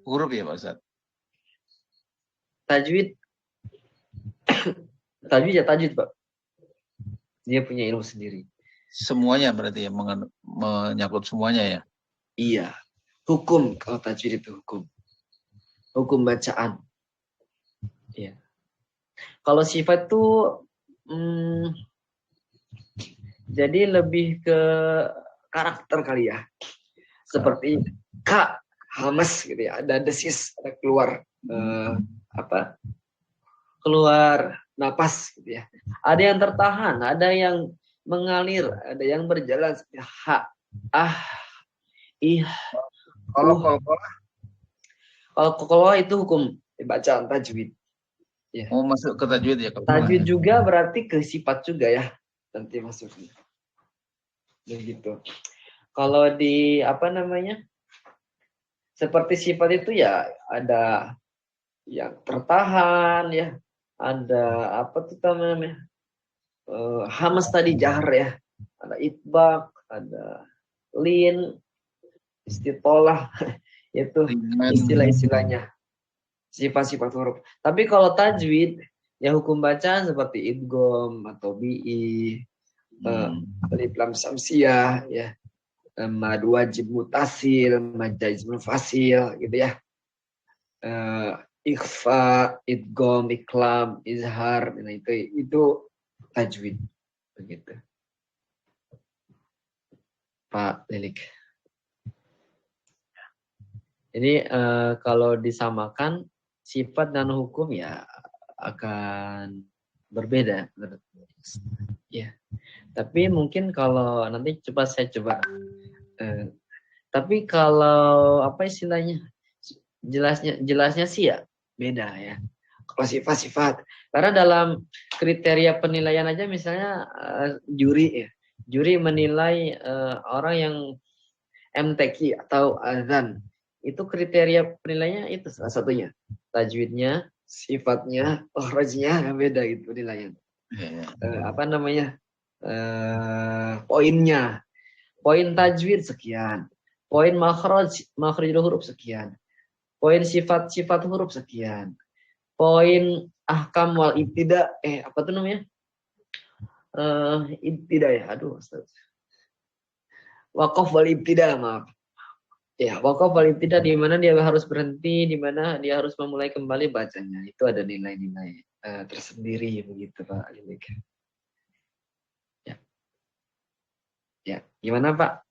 huruf ya Pak Ustadz? Tajwid Pak. Dia punya ilmu sendiri. Semuanya berarti ya, menyangkut semuanya ya? Iya. Hukum, kalau tajwid itu hukum. Hukum bacaan. Iya. Kalau sifat itu jadi lebih ke karakter kali ya. Seperti K, hamas gitu ya. Ada desis, ada keluar keluar napas gitu ya. Ada yang tertahan, ada yang mengalir, ada yang berjalan seperti ha, ih. Kalau itu hukum bacaan tajwid. Ya. Oh, masuk ke tajwid ya? Tajwid juga berarti ke sifat juga ya. Nanti masuknya. Begitu. Kalau di seperti sifat itu ya ada yang tertahan ya. Ada hamas tadi jahar ya. Ada itbaq, ada lin, istitolah. Itu istilah-istilahnya. Sifat-sifat huruf. Tapi kalau tajwid, ya hukum bacaan seperti idgham atau bi'i, alif lam samsiyah, ya, mad wajib mutasil, mad jazm fasil, gitu ya. Ikhfa, idgham, iklam, izhar, nah itu tajwid, begitu. Pak Lilik. Jadi kalau disamakan sifat dan hukum ya akan berbeda. Ya. Tapi mungkin kalau nanti saya coba. Tapi kalau istilahnya jelasnya sih ya beda ya. Kalau sifat-sifat. Karena dalam kriteria penilaian aja misalnya juri ya. Juri menilai orang yang MTQ atau azan. Itu kriteria penilaiannya itu salah satunya. Tajwidnya, sifatnya, makhrajnya beda gitu penilaian. apa namanya, poinnya, poin tajwid sekian, poin makhrajul huruf sekian, poin sifat huruf sekian, poin ahkam wal ibtida, apa tuh namanya, ibtida ya, aduh Ustaz. Waqaf wal ibtida, maaf. Ya, waqaf wal ibtida, di mana dia harus berhenti, di mana dia harus memulai kembali bacanya. Itu ada nilai-nilai tersendiri begitu Pak Lilik. Ya. Ya, gimana Pak?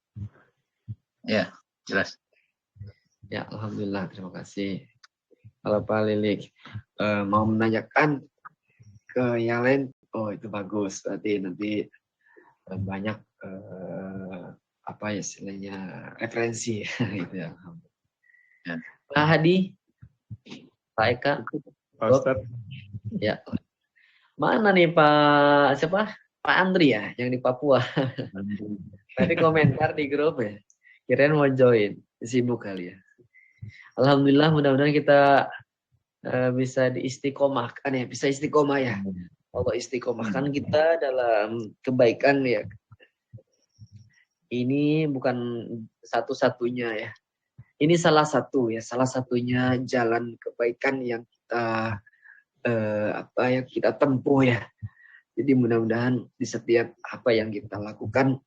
Ya, jelas. Ya, alhamdulillah, terima kasih. Kalau Pak Lilik mau menanyakan ke yang lain, oh itu bagus. Berarti nanti banyak apa ya istilahnya referensi gitu ya. Ya. Pak Hadi, Pak Eka, Pak Ustadz. ya. Mana nih Pak siapa? Pak Andri ya, yang di Papua. Tadi komentar di grup ya. Kirain mau join, sibuk kali ya. Alhamdulillah, mudah-mudahan kita bisa diistiqomahkan ya, bisa istiqomah ya. Allah istiqomahkan kita dalam kebaikan ya. Ini bukan satu-satunya ya. Ini salah satu ya, salah satunya jalan kebaikan yang kita yang kita tempuh ya. Jadi mudah-mudahan di setiap apa yang kita lakukan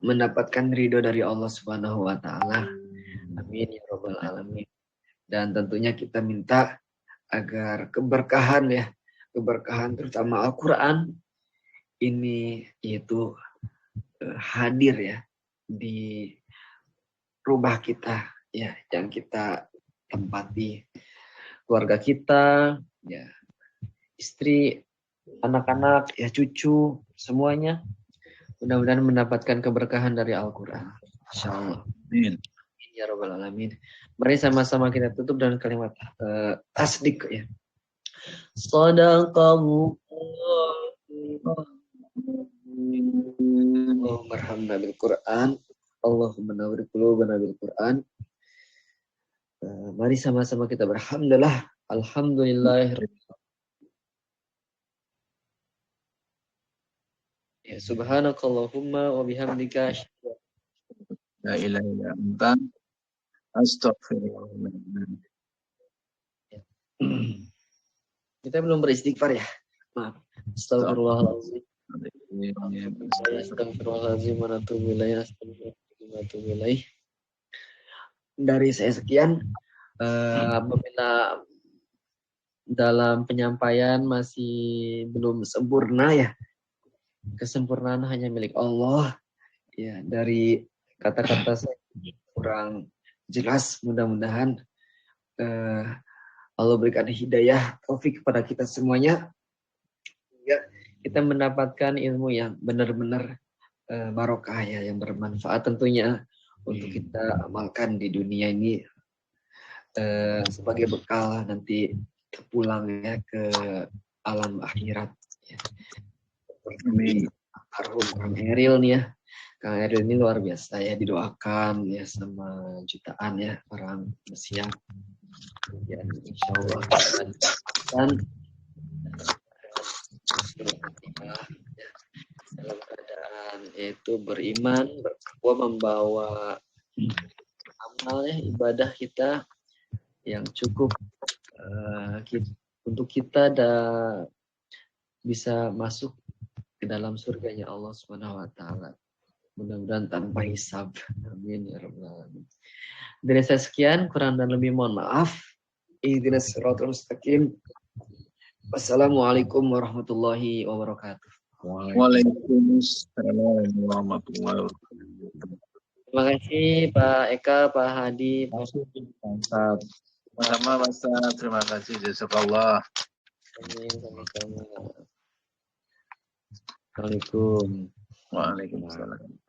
mendapatkan ridho dari Allah Subhanahu wa taala. Amin ya rabbal alamin. Dan tentunya kita minta agar keberkahan ya, keberkahan terutama Al-Qur'an ini yaitu hadir ya di rumah kita ya, yang kita tempati, keluarga kita ya, istri, anak-anak ya, cucu, semuanya mudah-mudahan mendapatkan keberkahan dari Al-Qur'an, insyaallah. Amin. Ya rabbal alamin. Mari sama-sama kita tutup dengan kalimat tasdik ya. Shadaqallahu Allahumma bil Qur'an, Allahumma nawwir qulubana bil Qur'an. Mari sama-sama kita berhamdulillah, alhamdulillahirabbil alamin. Ya subhanakallahumma wa bihamdika La ilaha illa anta astaghfirullah. Kita belum beristighfar ya. Maaf. Astagfirullahaladzim. Astagfirullahaladzim. Dari saya sekian. Apabila dalam penyampaian masih belum sempurna ya. Kesempurnaan hanya milik Allah. Ya, dari kata-kata saya kurang jelas, mudah-mudahan Allah berikan hidayah, taufik kepada kita semuanya, hingga kita mendapatkan ilmu yang benar-benar barokah ya, yang bermanfaat tentunya untuk kita amalkan di dunia ini sebagai bekal nanti pulang ya ke alam akhirat. Ya. Seperti almarhum Kang Eril nih ya. Kang Eril ini luar biasa ya, didoakan ya sama jutaan ya orang bersiap. Ya, insya Allah dan dalam keadaan itu beriman, bertakwa, membawa amal ya, ibadah kita yang cukup untuk kita bisa masuk ke dalam surganya Allah Subhanahu wa taala. Mudah-mudahan tanpa hisab. Amin ya rabbal alamin. Dari saya sekian, kurang dan lebih mohon maaf. Ihdinas siratal mustaqim. Wassalamualaikum warahmatullahi wabarakatuh. Waalaikumsalam warahmatullahi wabarakatuh. Terima kasih Pak Eka, Pak Hadi, Pak Sama-sama Mas. Terima kasih. Jazakallah. Amin, sama-sama. Assalamualaikum. Waalaikumsalam.